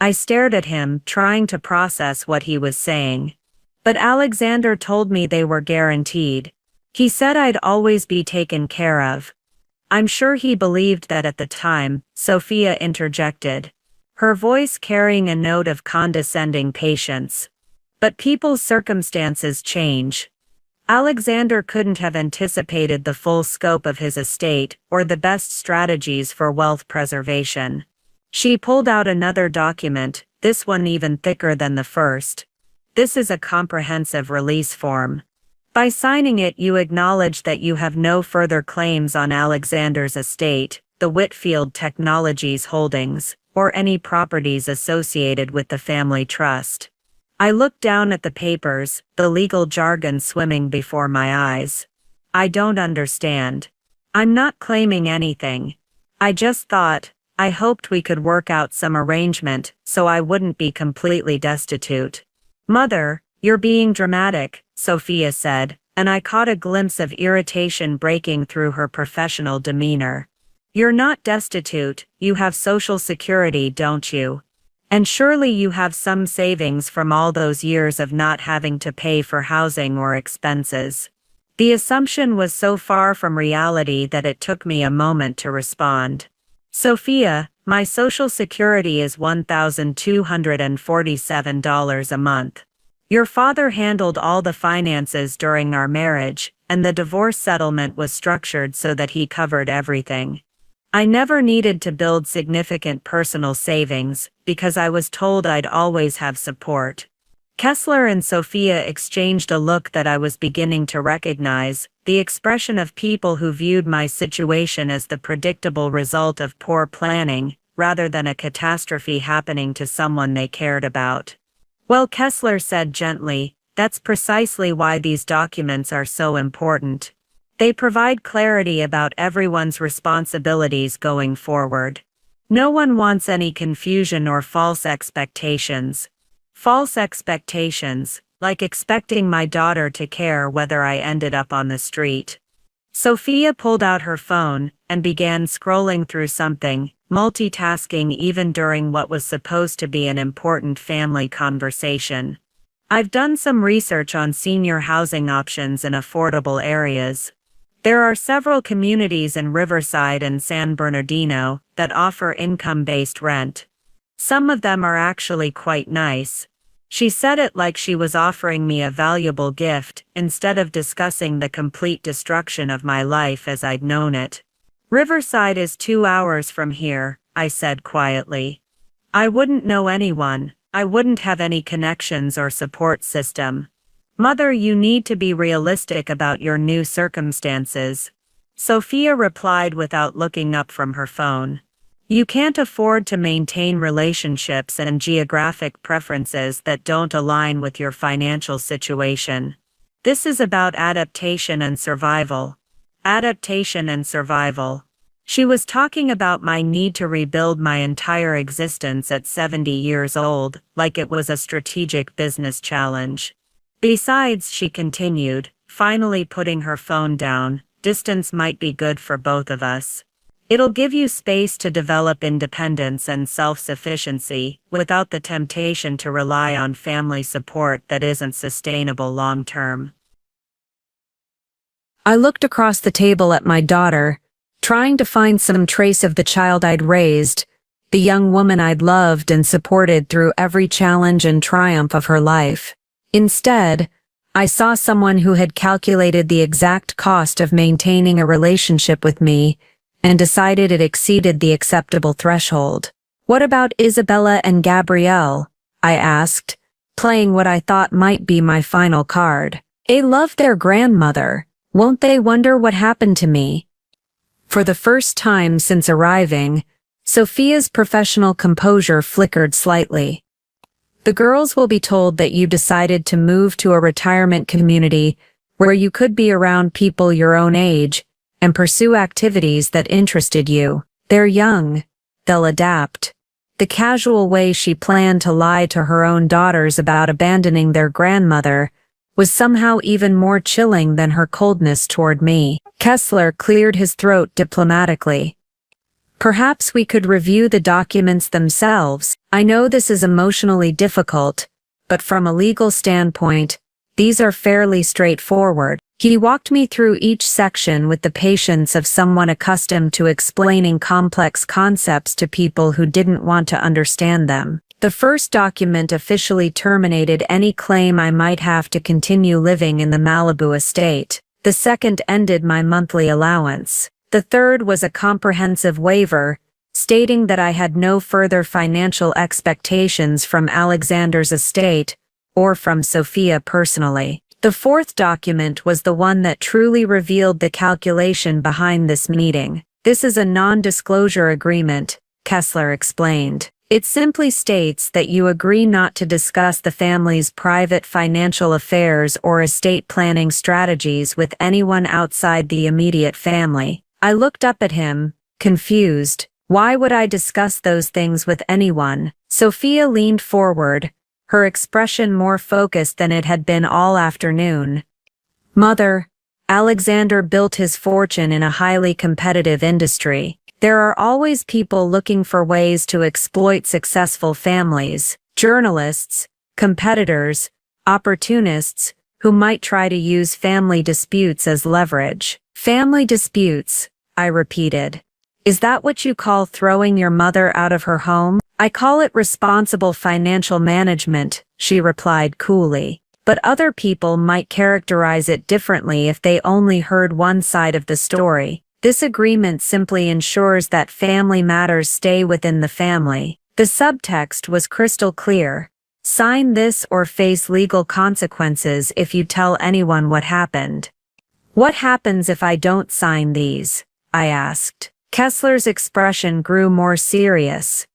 I stared at him, trying to process what he was saying. "But Alexander told me they were guaranteed. He said I'd always be taken care of." "I'm sure he believed that at the time," Sophia interjected, her voice carrying a note of condescending patience. "But people's circumstances change. Alexander couldn't have anticipated the full scope of his estate or the best strategies for wealth preservation." She pulled out another document, this one even thicker than the first. "This is a comprehensive release form. By signing it, you acknowledge that you have no further claims on Alexander's estate, the Whitfield Technologies holdings, or any properties associated with the family trust." I looked down at the papers, the legal jargon swimming before my eyes. "I don't understand. I'm not claiming anything. I just thought, I hoped we could work out some arrangement so I wouldn't be completely destitute." "Mother, you're being dramatic," Sophia said, and I caught a glimpse of irritation breaking through her professional demeanor. "You're not destitute, you have Social Security, don't you? And surely you have some savings from all those years of not having to pay for housing or expenses." The assumption was so far from reality that it took me a moment to respond. "Sophia, my Social Security is $1,247 a month. Your father handled all the finances during our marriage, and the divorce settlement was structured so that he covered everything. I never needed to build significant personal savings, because I was told I'd always have support. Kessler and Sophia exchanged a look that I was beginning to recognize, the expression of people who viewed my situation as the predictable result of poor planning, rather than a catastrophe happening to someone they cared about. Well, Kessler said gently, that's precisely why these documents are so important. They provide clarity about everyone's responsibilities going forward. No one wants any confusion or false expectations. False expectations, like expecting my daughter to care whether I ended up on the street. Sophia pulled out her phone and began scrolling through something, multitasking even during what was supposed to be an important family conversation. I've done some research on senior housing options in affordable areas. There are several communities in Riverside and San Bernardino that offer income-based rent. Some of them are actually quite nice. She said it like she was offering me a valuable gift, instead of discussing the complete destruction of my life as I'd known it. Riverside is 2 hours from here, I said quietly. I wouldn't know anyone, I wouldn't have any connections or support system. Mother, you need to be realistic about your new circumstances. Sophia replied without looking up from her phone. You can't afford to maintain relationships and geographic preferences that don't align with your financial situation. This is about adaptation and survival. Adaptation and survival. She was talking about my need to rebuild my entire existence at 70 years old, like it was a strategic business challenge. Besides, she continued, finally putting her phone down, distance might be good for both of us. It'll give you space to develop independence and self-sufficiency, without the temptation to rely on family support that isn't sustainable long-term. I looked across the table at my daughter, trying to find some trace of the child I'd raised, the young woman I'd loved and supported through every challenge and triumph of her life. Instead, I saw someone who had calculated the exact cost of maintaining a relationship with me and decided it exceeded the acceptable threshold. What about Isabella and Gabrielle? I asked, playing what I thought might be my final card. They love their grandmother. Won't they wonder what happened to me? For the first time since arriving, Sophia's professional composure flickered slightly. The girls will be told that you decided to move to a retirement community where you could be around people your own age and pursue activities that interested you. They're young. They'll adapt. The casual way she planned to lie to her own daughters about abandoning their grandmother was somehow even more chilling than her coldness toward me. Kessler cleared his throat diplomatically. Perhaps we could review the documents themselves. I know this is emotionally difficult, but from a legal standpoint, these are fairly straightforward. He walked me through each section with the patience of someone accustomed to explaining complex concepts to people who didn't want to understand them. The first document officially terminated any claim I might have to continue living in the Malibu estate. The second ended my monthly allowance. The third was a comprehensive waiver, stating that I had no further financial expectations from Alexander's estate, or from Sophia personally. The fourth document was the one that truly revealed the calculation behind this meeting. This is a non-disclosure agreement, Kessler explained. It simply states that you agree not to discuss the family's private financial affairs or estate planning strategies with anyone outside the immediate family. I looked up at him, confused. Why would I discuss those things with anyone? Sophia leaned forward, her expression more focused than it had been all afternoon. Mother, Alexander built his fortune in a highly competitive industry. There are always people looking for ways to exploit successful families, journalists, competitors, opportunists, who might try to use family disputes as leverage. Family disputes, I repeated. Is that what you call throwing your mother out of her home? I call it responsible financial management, she replied coolly. But other people might characterize it differently if they only heard one side of the story. This agreement simply ensures that family matters stay within the family. The subtext was crystal clear. Sign this or face legal consequences if you tell anyone what happened. What happens if I don't sign these? I asked. Kessler's expression grew more serious.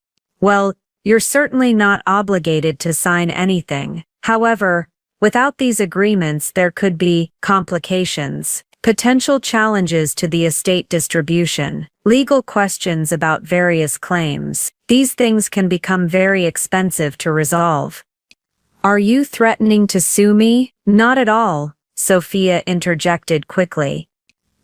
Well, you're certainly not obligated to sign anything. However, without these agreements there could be complications, potential challenges to the estate distribution, legal questions about various claims. These things can become very expensive to resolve. Are you threatening to sue me? Not at all, Sophia interjected quickly.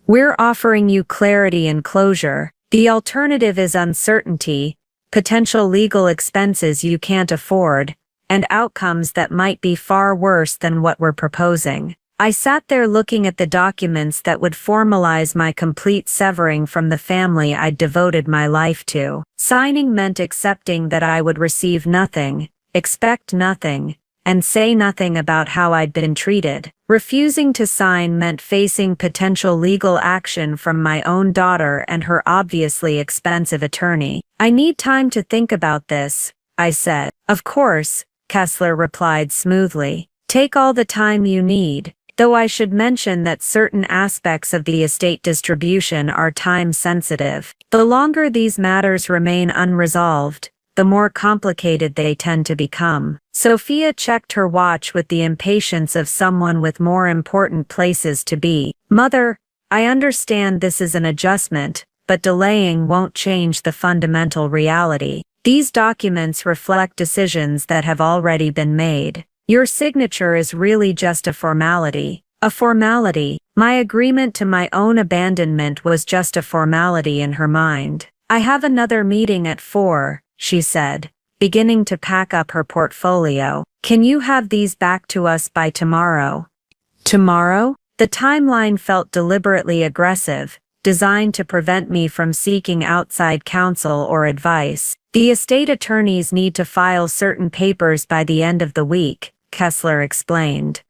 We're offering you clarity and closure. The alternative is uncertainty, potential legal expenses you can't afford, and outcomes that might be far worse than what we're proposing. I sat there looking at the documents that would formalize my complete severing from the family I'd devoted my life to. Signing meant accepting that I would receive nothing, expect nothing, and say nothing about how I'd been treated. Refusing to sign meant facing potential legal action from my own daughter and her obviously expensive attorney. I need time to think about this, I said. Of course, Kessler replied smoothly. Take all the time you need, though I should mention that certain aspects of the estate distribution are time-sensitive. The longer these matters remain unresolved, the more complicated they tend to become. Sophia checked her watch with the impatience of someone with more important places to be. Mother, I understand this is an adjustment, but delaying won't change the fundamental reality. These documents reflect decisions that have already been made. Your signature is really just a formality. A formality. My agreement to my own abandonment was just a formality in her mind. I have another meeting at 4, she said, beginning to pack up her portfolio. Can you have these back to us by tomorrow? Tomorrow? The timeline felt deliberately aggressive, designed to prevent me from seeking outside counsel or advice. The estate attorneys need to file certain papers by the end of the week, Kessler explained.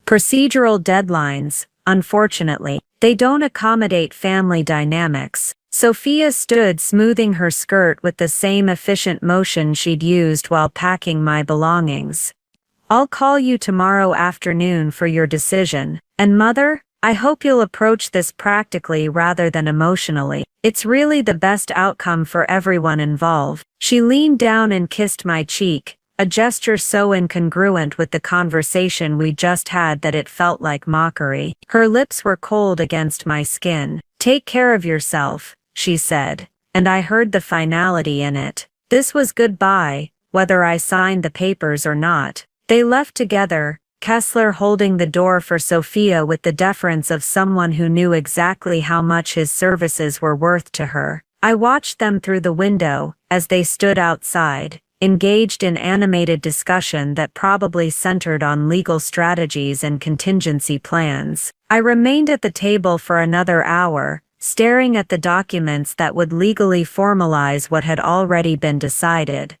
Procedural deadlines, unfortunately, they don't accommodate family dynamics. Sophia stood smoothing her skirt with the same efficient motion she'd used while packing my belongings. I'll call you tomorrow afternoon for your decision. And Mother, I hope you'll approach this practically rather than emotionally. It's really the best outcome for everyone involved. She leaned down and kissed my cheek, a gesture so incongruent with the conversation we just had that it felt like mockery. Her lips were cold against my skin. Take care of yourself, she said, and I heard the finality in it. This was goodbye, whether I signed the papers or not. They left together, Kessler holding the door for Sophia with the deference of someone who knew exactly how much his services were worth to her. I watched them through the window, as they stood outside, engaged in animated discussion that probably centered on legal strategies and contingency plans. I remained at the table for another hour, staring at the documents that would legally formalize what had already been decided.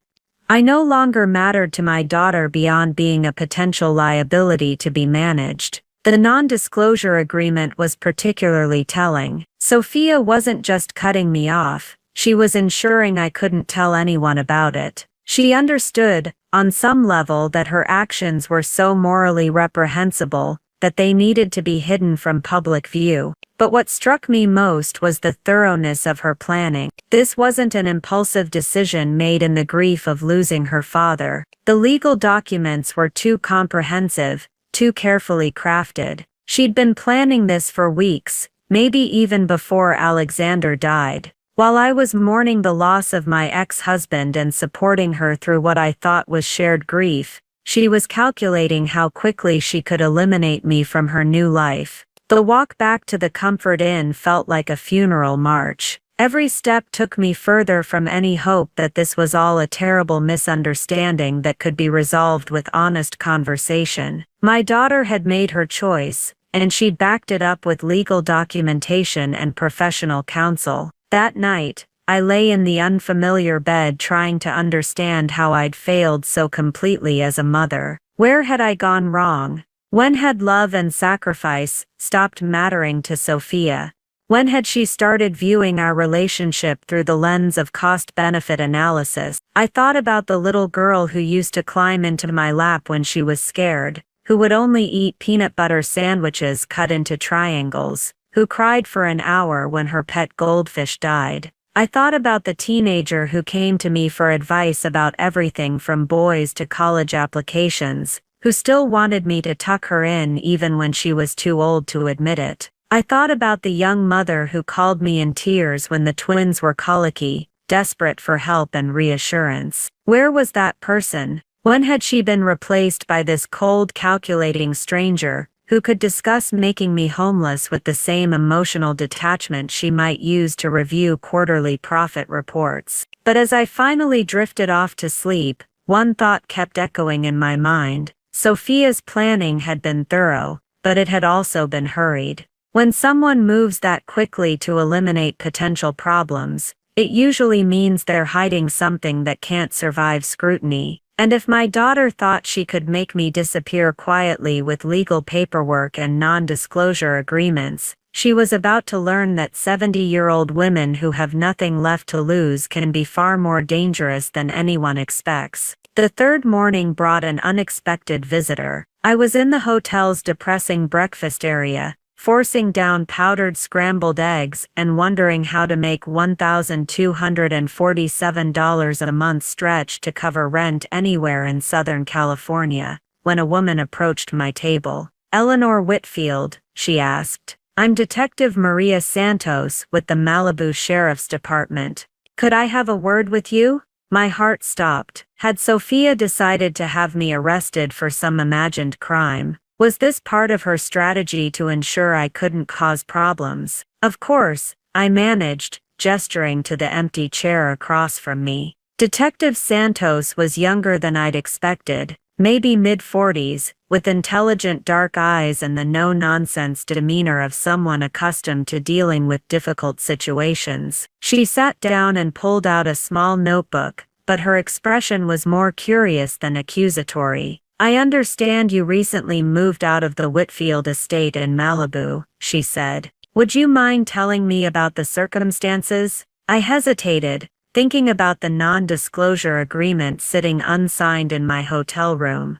I no longer mattered to my daughter beyond being a potential liability to be managed. The non-disclosure agreement was particularly telling. Sophia wasn't just cutting me off, she was ensuring I couldn't tell anyone about it. She understood, on some level, that her actions were so morally reprehensible that they needed to be hidden from public view. But what struck me most was the thoroughness of her planning. This wasn't an impulsive decision made in the grief of losing her father. The legal documents were too comprehensive, too carefully crafted. She'd been planning this for weeks, maybe even before Alexander died. While I was mourning the loss of my ex-husband and supporting her through what I thought was shared grief, she was calculating how quickly she could eliminate me from her new life. The walk back to the Comfort Inn felt like a funeral march. Every step took me further from any hope that this was all a terrible misunderstanding that could be resolved with honest conversation. My daughter had made her choice, and she'd backed it up with legal documentation and professional counsel. That night, I lay in the unfamiliar bed trying to understand how I'd failed so completely as a mother. Where had I gone wrong? When had love and sacrifice stopped mattering to Sophia? When had she started viewing our relationship through the lens of cost-benefit analysis? I thought about the little girl who used to climb into my lap when she was scared, who would only eat peanut butter sandwiches cut into triangles, who cried for an hour when her pet goldfish died. I thought about the teenager who came to me for advice about everything from boys to college applications, who still wanted me to tuck her in even when she was too old to admit it. I thought about the young mother who called me in tears when the twins were colicky, desperate for help and reassurance. Where was that person? When had she been replaced by this cold, calculating stranger, who could discuss making me homeless with the same emotional detachment she might use to review quarterly profit reports? But as I finally drifted off to sleep, one thought kept echoing in my mind. Sophia's planning had been thorough, but it had also been hurried. When someone moves that quickly to eliminate potential problems, it usually means they're hiding something that can't survive scrutiny. And if my daughter thought she could make me disappear quietly with legal paperwork and non-disclosure agreements, she was about to learn that 70-year-old women who have nothing left to lose can be far more dangerous than anyone expects. The third morning brought an unexpected visitor. I was in the hotel's depressing breakfast area, forcing down powdered scrambled eggs and wondering how to make $1,247 a month stretch to cover rent anywhere in Southern California, when a woman approached my table. "Eleanor Whitfield," she asked. "I'm Detective Maria Santos with the Malibu Sheriff's Department. Could I have a word with you?" My heart stopped. Had Sophia decided to have me arrested for some imagined crime? Was this part of her strategy to ensure I couldn't cause problems? Of course, I managed, gesturing to the empty chair across from me. Detective Santos was younger than I'd expected, maybe mid-40s, with intelligent dark eyes and the no-nonsense demeanor of someone accustomed to dealing with difficult situations. She sat down and pulled out a small notebook, but her expression was more curious than accusatory. "I understand you recently moved out of the Whitfield estate in Malibu," she said. "Would you mind telling me about the circumstances?" I hesitated, thinking about the non-disclosure agreement sitting unsigned in my hotel room.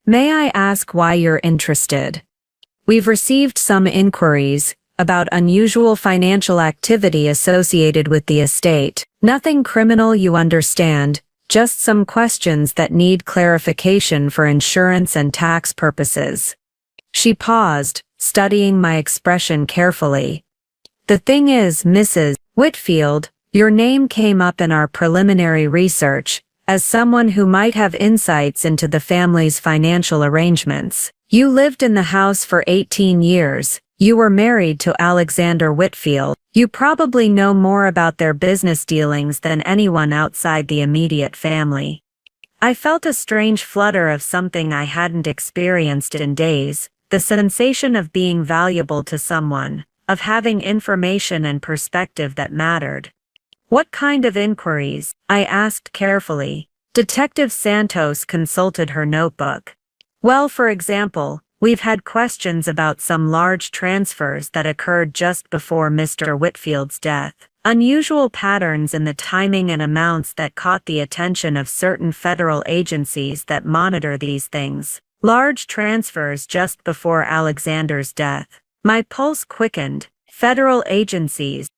"May I ask why you're interested?" "We've received some inquiries about unusual financial activity associated with the estate. Nothing criminal, you understand. Just some questions that need clarification for insurance and tax purposes." She paused, studying my expression carefully. "The thing is, Mrs. Whitfield, your name came up in our preliminary research as someone who might have insights into the family's financial arrangements. You lived in the house for 18 years. You were married to Alexander Whitfield. You probably know more about their business dealings than anyone outside the immediate family." I felt a strange flutter of something I hadn't experienced in days, the sensation of being valuable to someone, of having information and perspective that mattered. "What kind of inquiries?" I asked carefully. Detective Santos consulted her notebook. "Well, for example, we've had questions about some large transfers that occurred just before Mr. Whitfield's death. Unusual patterns in the timing and amounts that caught the attention of certain federal agencies that monitor these things. Large transfers just before Alexander's death." My pulse quickened. Federal agencies.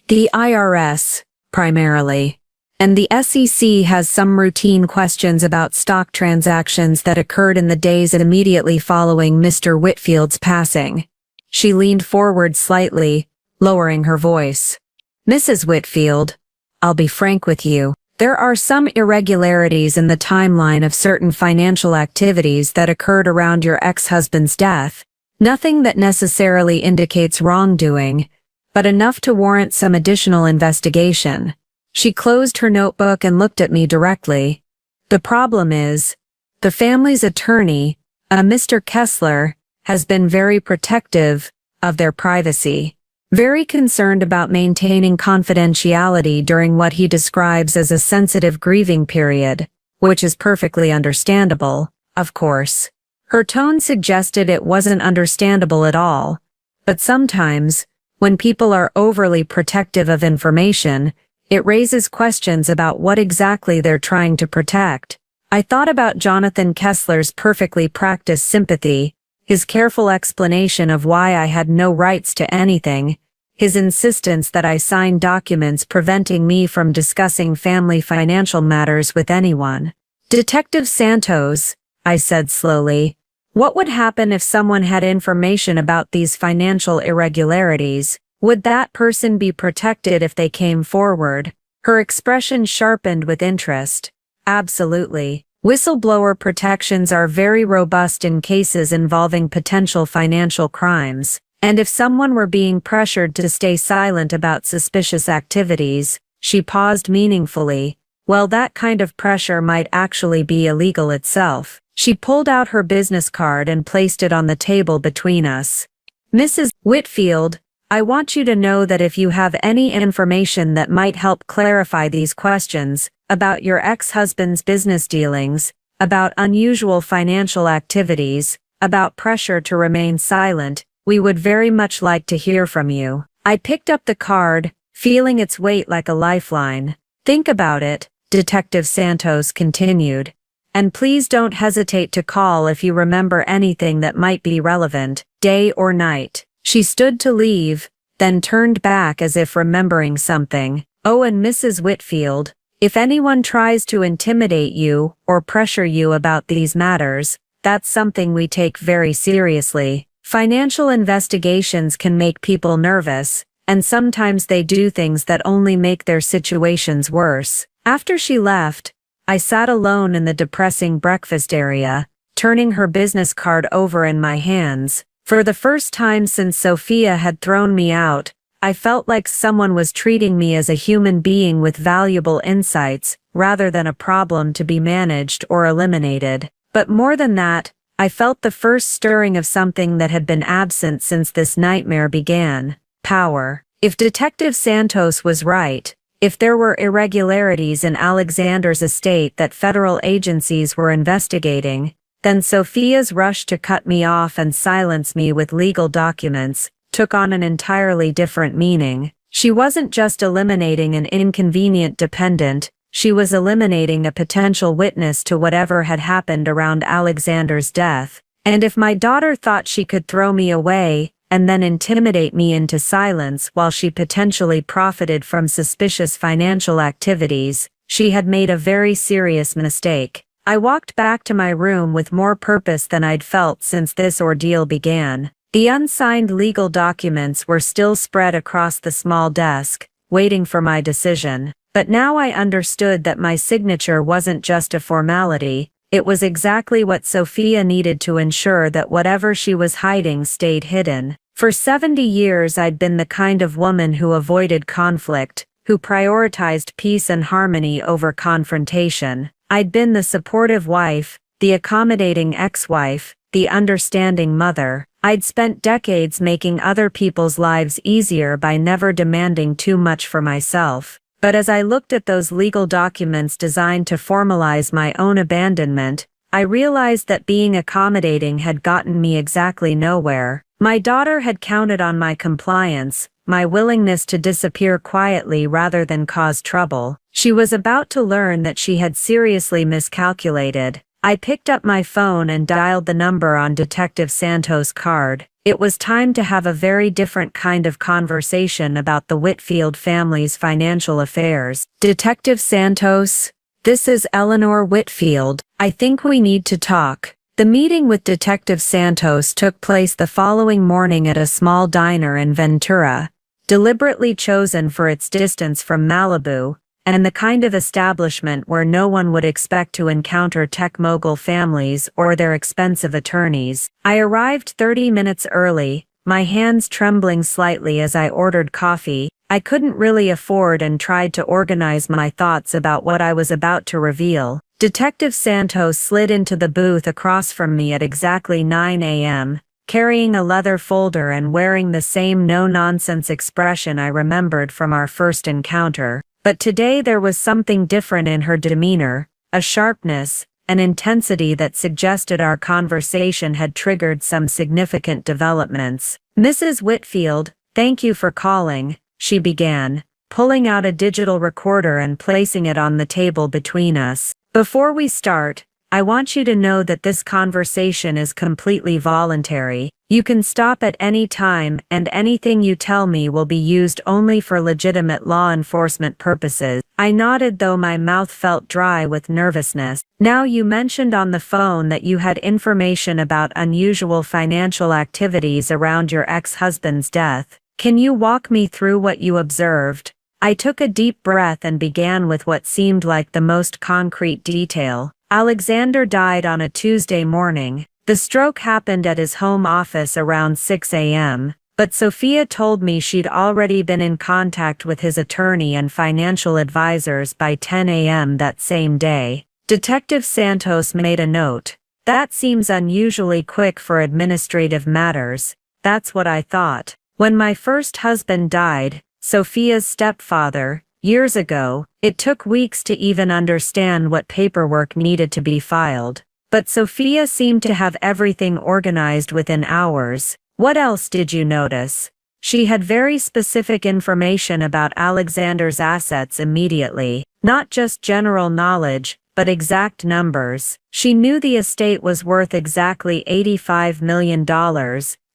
The IRS, primarily. And the SEC has some routine questions about stock transactions that occurred in the days immediately following Mr. Whitfield's passing. She leaned forward slightly, lowering her voice. "Mrs. Whitfield, I'll be frank with you. There are some irregularities in the timeline of certain financial activities that occurred around your ex-husband's death. Nothing that necessarily indicates wrongdoing, but enough to warrant some additional investigation." She closed her notebook and looked at me directly. "The problem is, the family's attorney, Mr. Kessler, has been very protective of their privacy. very concerned about maintaining confidentiality during what he describes as a sensitive grieving period, which is perfectly understandable, of course. Her tone suggested it wasn't understandable at all, but sometimes, when people are overly protective of information, it raises questions about what exactly they're trying to protect. I thought about Jonathan Kessler's perfectly practiced sympathy, his careful explanation of why I had no rights to anything, his insistence that I sign documents preventing me from discussing family financial matters with anyone. "Detective Santos," I said slowly, "what would happen if someone had information about these financial irregularities? Would that person be protected if they came forward?" Her expression sharpened with interest. "Absolutely. Whistleblower protections are very robust in cases involving potential financial crimes, and if someone were being pressured to stay silent about suspicious activities," she paused meaningfully, "well, that kind of pressure might actually be illegal itself." She pulled out her business card and placed it on the table between us. "Mrs. Whitfield, I want you to know that if you have any information that might help clarify these questions, about your ex-husband's business dealings, about unusual financial activities, about pressure to remain silent, we would very much like to hear from you." I picked up the card, feeling its weight like a lifeline. "Think about it," Detective Santos continued, "and please don't hesitate to call if you remember anything that might be relevant, day or night." She stood to leave, then turned back as if remembering something. "Oh, and Mrs. Whitfield, if anyone tries to intimidate you or pressure you about these matters, that's something we take very seriously. Financial investigations can make people nervous, and sometimes they do things that only make their situations worse." After she left, I sat alone in the depressing breakfast area, turning her business card over in my hands. For the first time since Sophia had thrown me out, I felt like someone was treating me as a human being with valuable insights, rather than a problem to be managed or eliminated. But more than that, I felt the first stirring of something that had been absent since this nightmare began: power. If Detective Santos was right, if there were irregularities in Alexander's estate that federal agencies were investigating, then Sophia's rush to cut me off and silence me with legal documents took on an entirely different meaning. She wasn't just eliminating an inconvenient dependent, she was eliminating a potential witness to whatever had happened around Alexander's death. And if my daughter thought she could throw me away, and then intimidate me into silence while she potentially profited from suspicious financial activities, she had made a very serious mistake. I walked back to my room with more purpose than I'd felt since this ordeal began. The unsigned legal documents were still spread across the small desk, waiting for my decision. But now I understood that my signature wasn't just a formality, it was exactly what Sophia needed to ensure that whatever she was hiding stayed hidden. For 70 years I'd been the kind of woman who avoided conflict, who prioritized peace and harmony over confrontation. I'd been the supportive wife, the accommodating ex-wife, the understanding mother. I'd spent decades making other people's lives easier by never demanding too much for myself. But as I looked at those legal documents designed to formalize my own abandonment, I realized that being accommodating had gotten me exactly nowhere. My daughter had counted on my compliance, my willingness to disappear quietly rather than cause trouble. She was about to learn that she had seriously miscalculated. I picked up my phone and dialed the number on Detective Santos' card. It was time to have a very different kind of conversation about the Whitfield family's financial affairs. "Detective Santos, this is Eleanor Whitfield. I think we need to talk." The meeting with Detective Santos took place the following morning at a small diner in Ventura, deliberately chosen for its distance from Malibu, and the kind of establishment where no one would expect to encounter tech mogul families or their expensive attorneys. I arrived 30 minutes early, my hands trembling slightly as I ordered coffee. I couldn't really afford and tried to organize my thoughts about what I was about to reveal. Detective Santos slid into the booth across from me at exactly 9 a.m., carrying a leather folder and wearing the same no-nonsense expression I remembered from our first encounter. But today there was something different in her demeanor, a sharpness, an intensity that suggested our conversation had triggered some significant developments. "Mrs. Whitfield, thank you for calling," she began, pulling out a digital recorder and placing it on the table between us. "Before we start, I want you to know that this conversation is completely voluntary. You can stop at any time, and anything you tell me will be used only for legitimate law enforcement purposes." I nodded, though my mouth felt dry with nervousness. "Now, you mentioned on the phone that you had information about unusual financial activities around your ex-husband's death. Can you walk me through what you observed?" I took a deep breath and began with what seemed like the most concrete detail. "Alexander died on a Tuesday morning. The stroke happened at his home office around 6 a.m., but Sophia told me she'd already been in contact with his attorney and financial advisors by 10 a.m. that same day." Detective Santos made a note. "That seems unusually quick for administrative matters." "That's what I thought. When my first husband died, Sophia's stepfather, years ago, it took weeks to even understand what paperwork needed to be filed. But Sophia seemed to have everything organized within hours." "What else did you notice?" "She had very specific information about Alexander's assets immediately. Not just general knowledge, but exact numbers. She knew the estate was worth exactly $85 million.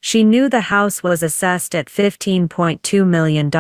She knew the house was assessed at $15.2 million.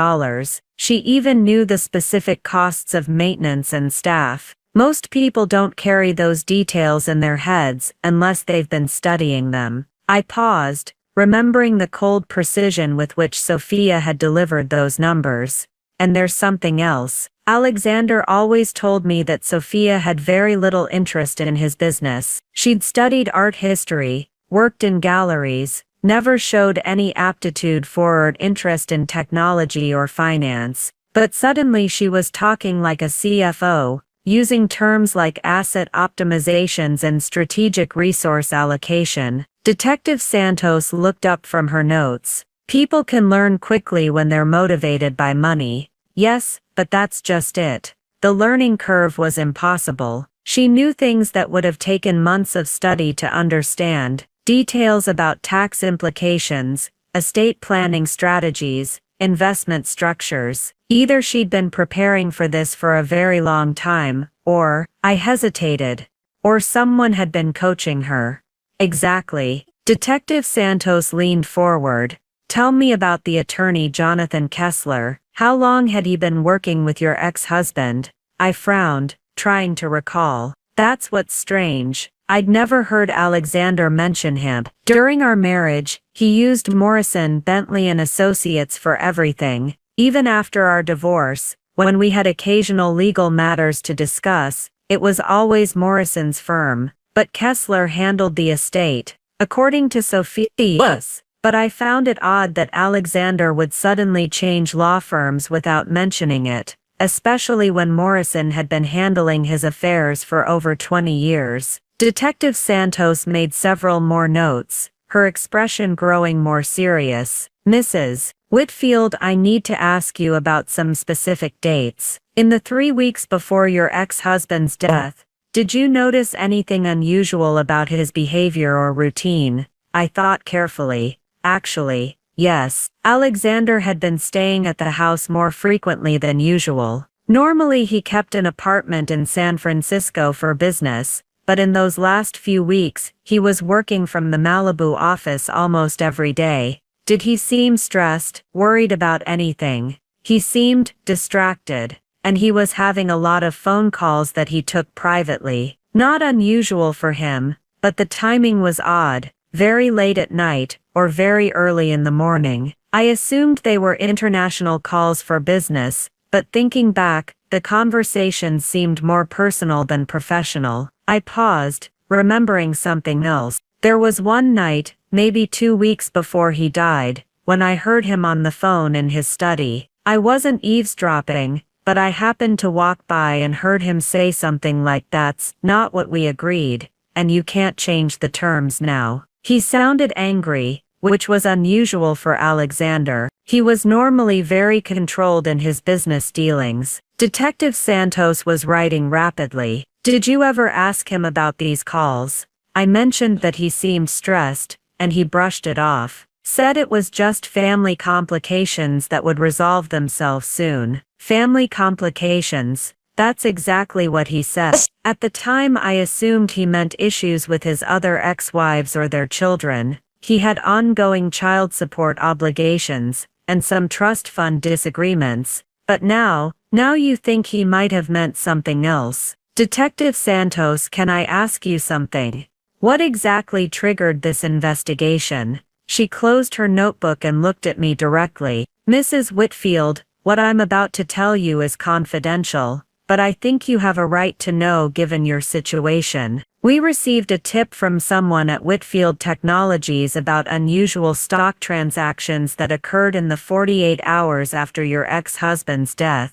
She even knew the specific costs of maintenance and staff. Most people don't carry those details in their heads unless they've been studying them." I paused, remembering the cold precision with which Sophia had delivered those numbers. "And there's something else. Alexander always told me that Sophia had very little interest in his business. She'd studied art history, worked in galleries, never showed any aptitude for or interest in technology or finance. But suddenly she was talking like a CFO, using terms like asset optimizations and strategic resource allocation." Detective Santos looked up from her notes. "People can learn quickly when they're motivated by money." "Yes, but that's just it. The learning curve was impossible. She knew things that would have taken months of study to understand. Details about tax implications, estate planning strategies, investment structures. Either she'd been preparing for this for a very long time, or," I hesitated, "or someone had been coaching her." "Exactly." Detective Santos leaned forward. "Tell me about the attorney Jonathan Kessler. How long had he been working with your ex-husband?" I frowned, trying to recall. "That's what's strange. I'd never heard Alexander mention him. During our marriage, he used Morrison, Bentley and Associates for everything. Even after our divorce, when we had occasional legal matters to discuss, it was always Morrison's firm. But Kessler handled the estate, according to Sophia. Yes. But I found it odd that Alexander would suddenly change law firms without mentioning it, especially when Morrison had been handling his affairs for over 20 years. Detective Santos made several more notes, her expression growing more serious. "Mrs. Whitfield, I need to ask you about some specific dates. In the 3 weeks before your ex-husband's death, did you notice anything unusual about his behavior or routine?" I thought carefully. "Actually, yes. Alexander had been staying at the house more frequently than usual. Normally he kept an apartment in San Francisco for business, but in those last few weeks, he was working from the Malibu office almost every day." "Did he seem stressed, worried about anything?" "He seemed distracted, and he was having a lot of phone calls that he took privately. Not unusual for him, but the timing was odd, very late at night, or very early in the morning. I assumed they were international calls for business, but thinking back, the conversations seemed more personal than professional." I paused, remembering something else. "There was one night, maybe 2 weeks before he died, when I heard him on the phone in his study. I wasn't eavesdropping, but I happened to walk by and heard him say something like, 'That's not what we agreed, and you can't change the terms now.' He sounded angry, which was unusual for Alexander. He was normally very controlled in his business dealings. Detective Santos was writing rapidly. Did you ever ask him about these calls? I mentioned that he seemed stressed, and he brushed it off. Said it was just family complications that would resolve themselves soon. Family complications. That's exactly what he said. At the time I assumed he meant issues with his other ex-wives or their children. He had ongoing child support obligations, and some trust fund disagreements. But now you think he might have meant something else. Detective Santos, can I ask you something? What exactly triggered this investigation? She closed her notebook and looked at me directly. Mrs. Whitfield, what I'm about to tell you is confidential, but I think you have a right to know given your situation. We received a tip from someone at Whitfield Technologies about unusual stock transactions that occurred in the 48 hours after your ex-husband's death.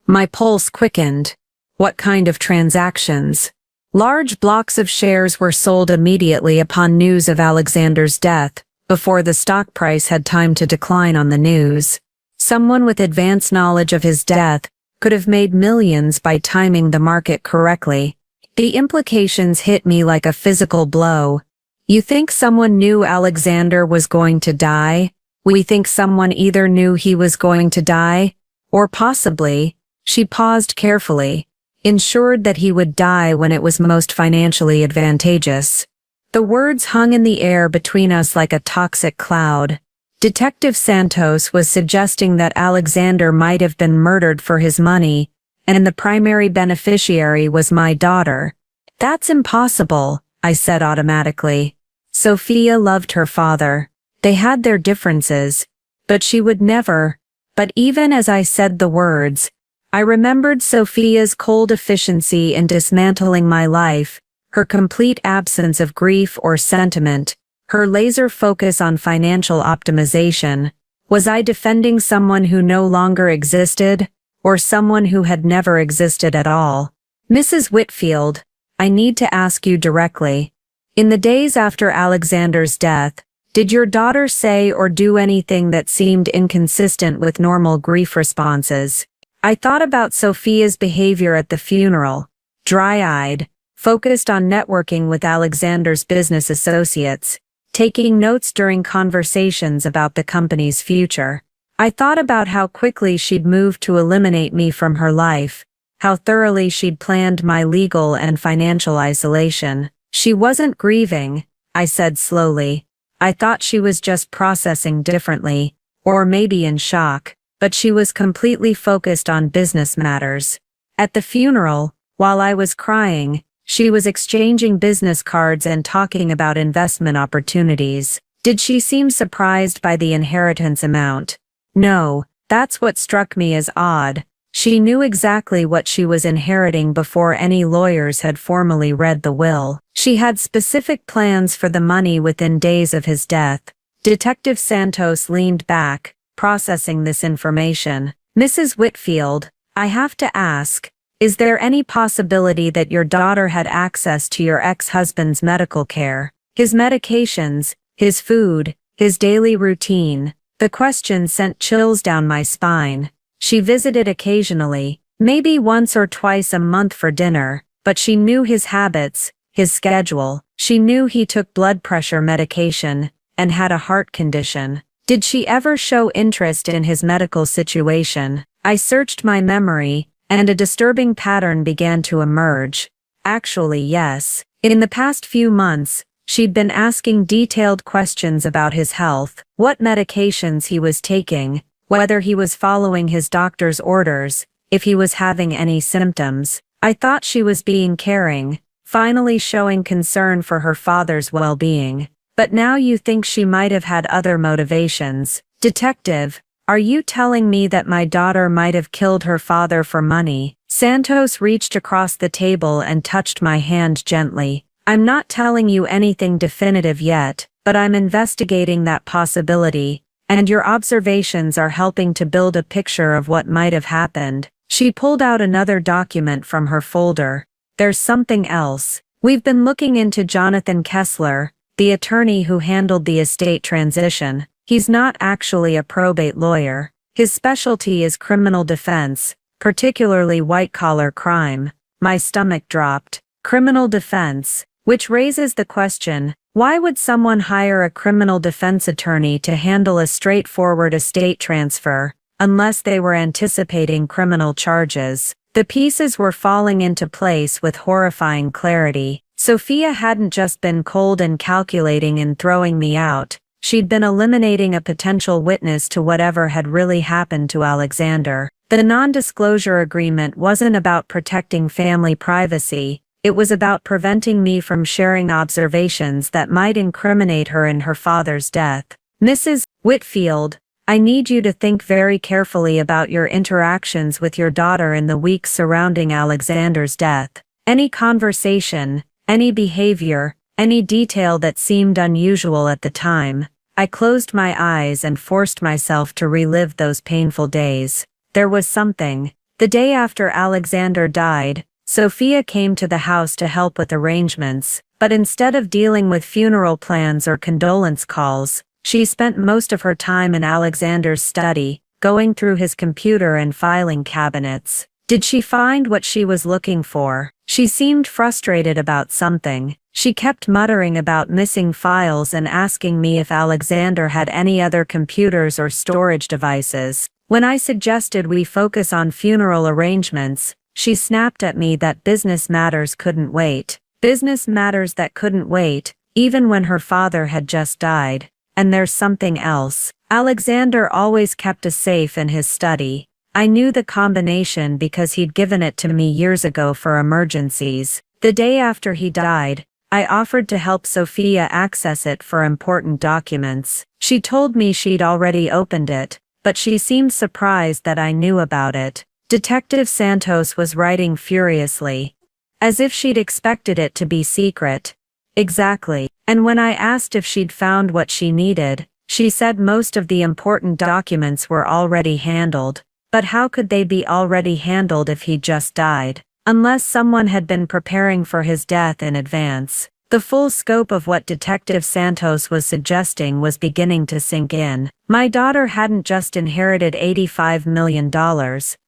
My pulse quickened. What kind of transactions? Large blocks of shares were sold immediately upon news of Alexander's death, before the stock price had time to decline on the news. Someone with advanced knowledge of his death could have made millions by timing the market correctly. The implications hit me like a physical blow. You think someone knew Alexander was going to die? We think someone either knew he was going to die, or possibly, she paused carefully, ensured that he would die when it was most financially advantageous. The words hung in the air between us like a toxic cloud. Detective Santos was suggesting that Alexander might have been murdered for his money, and the primary beneficiary was my daughter. That's impossible, I said automatically. Sophia loved her father. They had their differences, but she would never. But even as I said the words, I remembered Sophia's cold efficiency in dismantling my life, her complete absence of grief or sentiment, her laser focus on financial optimization. Was I defending someone who no longer existed, or someone who had never existed at all? Mrs. Whitfield, I need to ask you directly. In the days after Alexander's death, did your daughter say or do anything that seemed inconsistent with normal grief responses? I thought about Sophia's behavior at the funeral, dry-eyed, focused on networking with Alexander's business associates, taking notes during conversations about the company's future. I thought about how quickly she'd moved to eliminate me from her life, how thoroughly she'd planned my legal and financial isolation. She wasn't grieving, I said slowly. I thought she was just processing differently, or maybe in shock. But she was completely focused on business matters. At the funeral, while I was crying, she was exchanging business cards and talking about investment opportunities. Did she seem surprised by the inheritance amount? No, that's what struck me as odd. She knew exactly what she was inheriting before any lawyers had formally read the will. She had specific plans for the money within days of his death. Detective Santos leaned back, processing this information. Mrs. Whitfield, I have to ask, is there any possibility that your daughter had access to your ex-husband's medical care, his medications, his food, his daily routine? The question sent chills down my spine. She visited occasionally, maybe once or twice a month for dinner, but she knew his habits, his schedule. She knew he took blood pressure medication and had a heart condition. Did she ever show interest in his medical situation? I searched my memory, and a disturbing pattern began to emerge. Actually, yes. In the past few months, she'd been asking detailed questions about his health, what medications he was taking, whether he was following his doctor's orders, if he was having any symptoms. I thought she was being caring, finally showing concern for her father's well-being. But now you think she might have had other motivations. Detective, are you telling me that my daughter might have killed her father for money? Santos reached across the table and touched my hand gently. I'm not telling you anything definitive yet, but I'm investigating that possibility, and your observations are helping to build a picture of what might have happened. She pulled out another document from her folder. There's something else. We've been looking into Jonathan Kessler, the attorney who handled the estate transition. He's not actually a probate lawyer. His specialty is criminal defense, particularly white-collar crime. My stomach dropped. Criminal defense. Which raises the question, why would someone hire a criminal defense attorney to handle a straightforward estate transfer, unless they were anticipating criminal charges? The pieces were falling into place with horrifying clarity. Sophia hadn't just been cold and calculating in throwing me out. She'd been eliminating a potential witness to whatever had really happened to Alexander. The non-disclosure agreement wasn't about protecting family privacy. It was about preventing me from sharing observations that might incriminate her in her father's death. Mrs. Whitfield, I need you to think very carefully about your interactions with your daughter in the weeks surrounding Alexander's death. Any conversation, any behavior, any detail that seemed unusual at the time. I closed my eyes and forced myself to relive those painful days. There was something. The day after Alexander died, Sophia came to the house to help with arrangements, but instead of dealing with funeral plans or condolence calls, she spent most of her time in Alexander's study, going through his computer and filing cabinets. Did she find what she was looking for? She seemed frustrated about something. She kept muttering about missing files and asking me if Alexander had any other computers or storage devices. When I suggested we focus on funeral arrangements, she snapped at me that business matters couldn't wait. Business matters that couldn't wait, even when her father had just died. And there's something else. Alexander always kept a safe in his study. I knew the combination because he'd given it to me years ago for emergencies. The day after he died, I offered to help Sophia access it for important documents. She told me she'd already opened it, but she seemed surprised that I knew about it. Detective Santos was writing furiously, as if she'd expected it to be secret. Exactly. And when I asked if she'd found what she needed, she said most of the important documents were already handled. But how could they be already handled if he just died? Unless someone had been preparing for his death in advance. The full scope of what Detective Santos was suggesting was beginning to sink in. My daughter hadn't just inherited $85 million.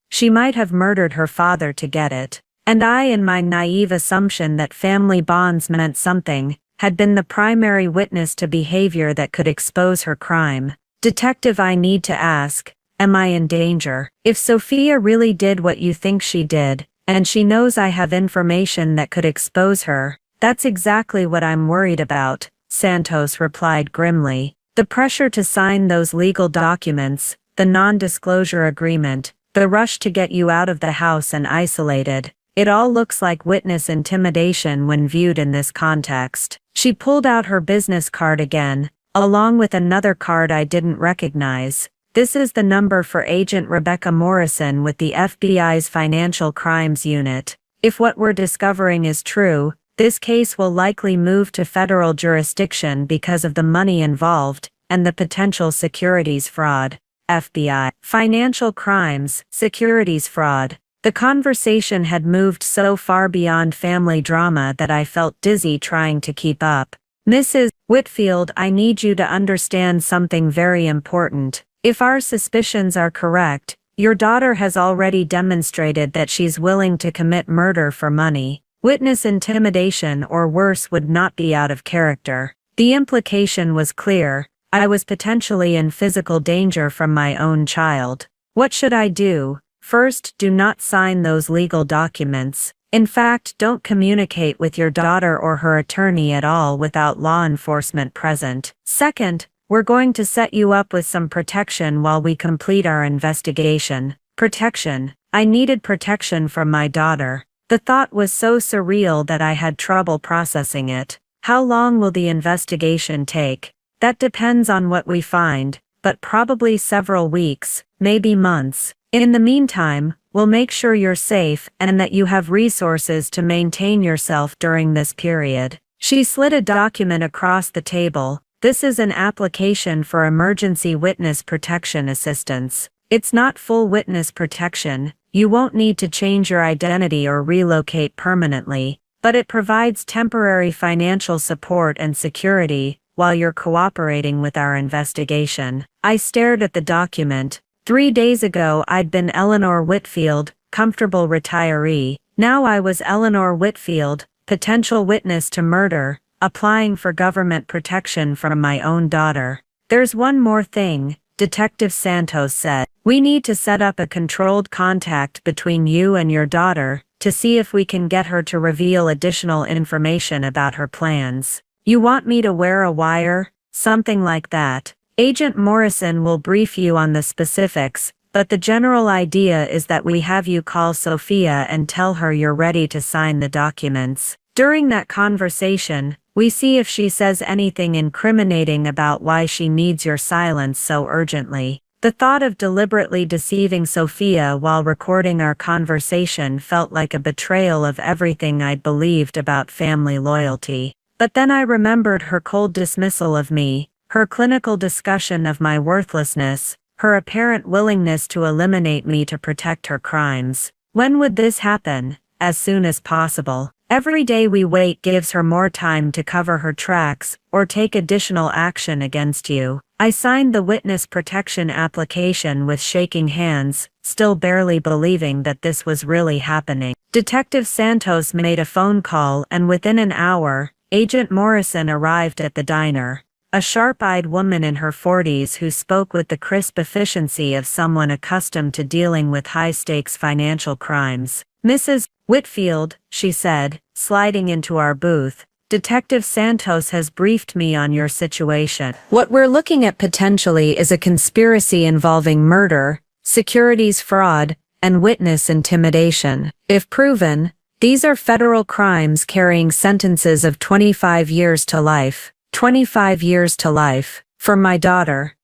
She might have murdered her father to get it. And I, in my naive assumption that family bonds meant something, had been the primary witness to behavior that could expose her crime. Detective, I need to ask, am I in danger? If Sophia really did what you think she did, and she knows I have information that could expose her, that's exactly what I'm worried about, Santos replied grimly. The pressure to sign those legal documents, the non-disclosure agreement, the rush to get you out of the house and isolated, it all looks like witness intimidation when viewed in this context. She pulled out her business card again, along with another card I didn't recognize. This is the number for Agent Rebecca Morrison with the FBI's Financial Crimes Unit. If what we're discovering is true, this case will likely move to federal jurisdiction because of the money involved and the potential securities fraud. FBI. Financial crimes, securities fraud. The conversation had moved so far beyond family drama that I felt dizzy trying to keep up. Mrs. Whitfield, I need you to understand something very important. If our suspicions are correct, your daughter has already demonstrated that she's willing to commit murder for money. Witness intimidation or worse would not be out of character. The implication was clear. I was potentially in physical danger from my own child. What should I do? First, do not sign those legal documents. In fact, don't communicate with your daughter or her attorney at all without law enforcement present. Second, we're going to set you up with some protection while we complete our investigation. Protection. I needed protection from my daughter. The thought was so surreal that I had trouble processing it. How long will the investigation take? That depends on what we find, but probably several weeks, maybe months. In the meantime, we'll make sure you're safe and that you have resources to maintain yourself during this period. She slid a document across the table. This is an application for emergency witness protection assistance. It's not full witness protection. You won't need to change your identity or relocate permanently, but it provides temporary financial support and security while you're cooperating with our investigation. I stared at the document. 3 days ago I'd been Eleanor Whitfield, comfortable retiree. Now I was Eleanor Whitfield, potential witness to murder, applying for government protection from my own daughter. There's one more thing, Detective Santos said. We need to set up a controlled contact between you and your daughter to see if we can get her to reveal additional information about her plans. You want me to wear a wire? Something like that. Agent Morrison will brief you on the specifics, but the general idea is that we have you call Sophia and tell her you're ready to sign the documents. During that conversation, we see if she says anything incriminating about why she needs your silence so urgently. The thought of deliberately deceiving Sophia while recording our conversation felt like a betrayal of everything I'd believed about family loyalty. But then I remembered her cold dismissal of me, her clinical discussion of my worthlessness, her apparent willingness to eliminate me to protect her crimes. When would this happen? As soon as possible. Every day we wait gives her more time to cover her tracks or take additional action against you. I signed the witness protection application with shaking hands, still barely believing that this was really happening. Detective Santos made a phone call and within an hour, Agent Morrison arrived at the diner. A sharp-eyed woman in her 40s who spoke with the crisp efficiency of someone accustomed to dealing with high-stakes financial crimes. Mrs. Whitfield, she said, sliding into our booth, Detective Santos has briefed me on your situation. What we're looking at potentially is a conspiracy involving murder, securities fraud, and witness intimidation. If proven, these are federal crimes carrying sentences of 25 years to life. 25 years to life, for my daughter.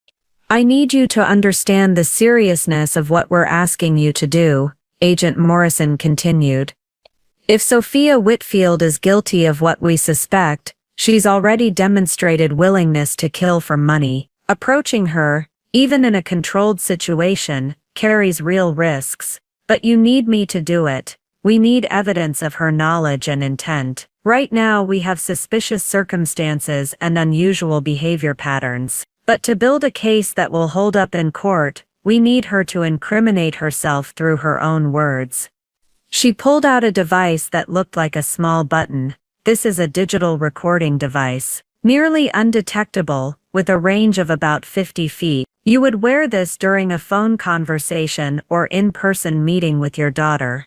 I need you to understand the seriousness of what we're asking you to do, Agent Morrison continued. If Sophia Whitfield is guilty of what we suspect, she's already demonstrated willingness to kill for money. Approaching her, even in a controlled situation, carries real risks. But you need me to do it. We need evidence of her knowledge and intent. Right now we have suspicious circumstances and unusual behavior patterns. But to build a case that will hold up in court, we need her to incriminate herself through her own words. She pulled out a device that looked like a small button. This is a digital recording device, nearly undetectable, with a range of about 50 feet. You would wear this during a phone conversation or in-person meeting with your daughter.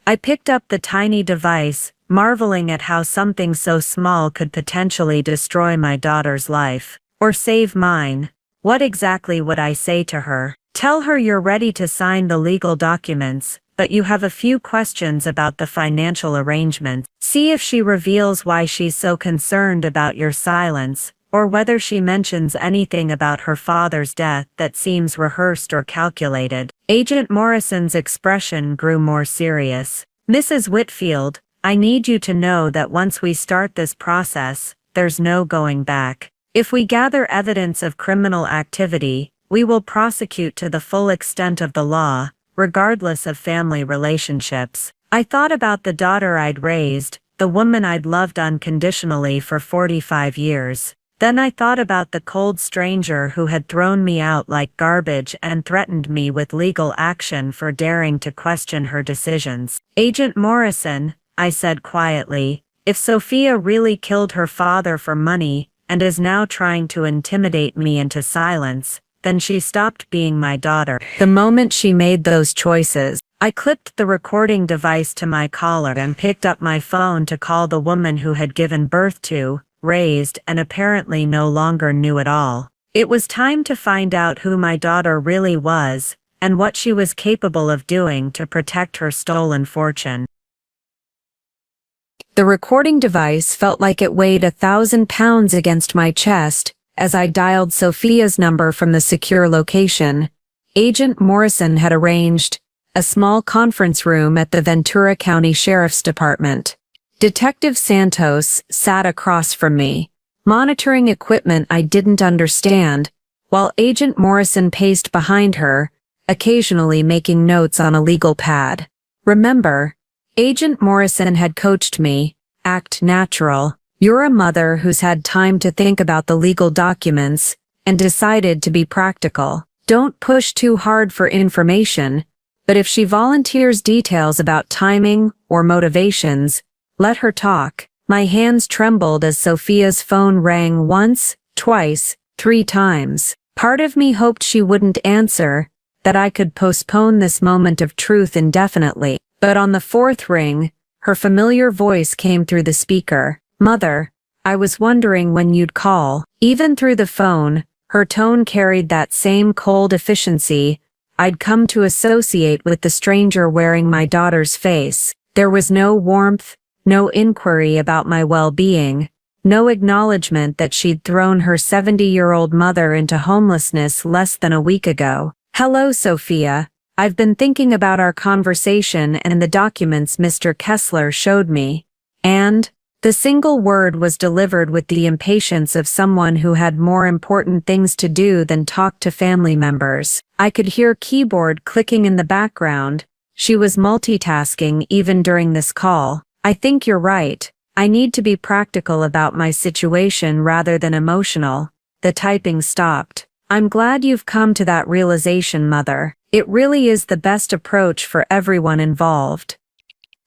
I picked up the tiny device, marveling at how something so small could potentially destroy my daughter's life. Or save mine. What exactly would I say to her? Tell her you're ready to sign the legal documents, but you have a few questions about the financial arrangements. See if she reveals why she's so concerned about your silence, or whether she mentions anything about her father's death that seems rehearsed or calculated. Agent Morrison's expression grew more serious. Mrs. Whitfield, I need you to know that once we start this process, there's no going back. If we gather evidence of criminal activity, we will prosecute to the full extent of the law, regardless of family relationships. I thought about the daughter I'd raised, the woman I'd loved unconditionally for 45 years. Then I thought about the cold stranger who had thrown me out like garbage and threatened me with legal action for daring to question her decisions. Agent Morrison, I said quietly, if Sophia really killed her father for money, and is now trying to intimidate me into silence, then she stopped being my daughter. The moment she made those choices, I clipped the recording device to my collar and picked up my phone to call the woman who had given birth to, raised, and apparently no longer knew it all. It was time to find out who my daughter really was, and what she was capable of doing to protect her stolen fortune. The recording device felt like it weighed 1,000 pounds against my chest as I dialed Sophia's number from the secure location. Agent Morrison had arranged a small conference room at the Ventura County Sheriff's Department. Detective Santos sat across from me, monitoring equipment I didn't understand, while Agent Morrison paced behind her, occasionally making notes on a legal pad. Remember, Agent Morrison had coached me, Act natural. You're a mother who's had time to think about the legal documents and decided to be practical. Don't push too hard for information, but if she volunteers details about timing or motivations, let her talk. My hands trembled as Sophia's phone rang once, twice, 3 times. Part of me hoped she wouldn't answer, that I could postpone this moment of truth indefinitely. But on the 4th ring, her familiar voice came through the speaker. Mother, I was wondering when you'd call. Even through the phone, her tone carried that same cold efficiency I'd come to associate with the stranger wearing my daughter's face. There was no warmth, no inquiry about my well-being, no acknowledgement that she'd thrown her 70-year-old mother into homelessness less than a week ago. Hello, Sophia. I've been thinking about our conversation and the documents Mr. Kessler showed me. And the single word was delivered with the impatience of someone who had more important things to do than talk to family members. I could hear keyboard clicking in the background. She was multitasking even during this call. I think you're right. I need to be practical about my situation rather than emotional. The typing stopped. I'm glad you've come to that realization, Mother. It really is the best approach for everyone involved.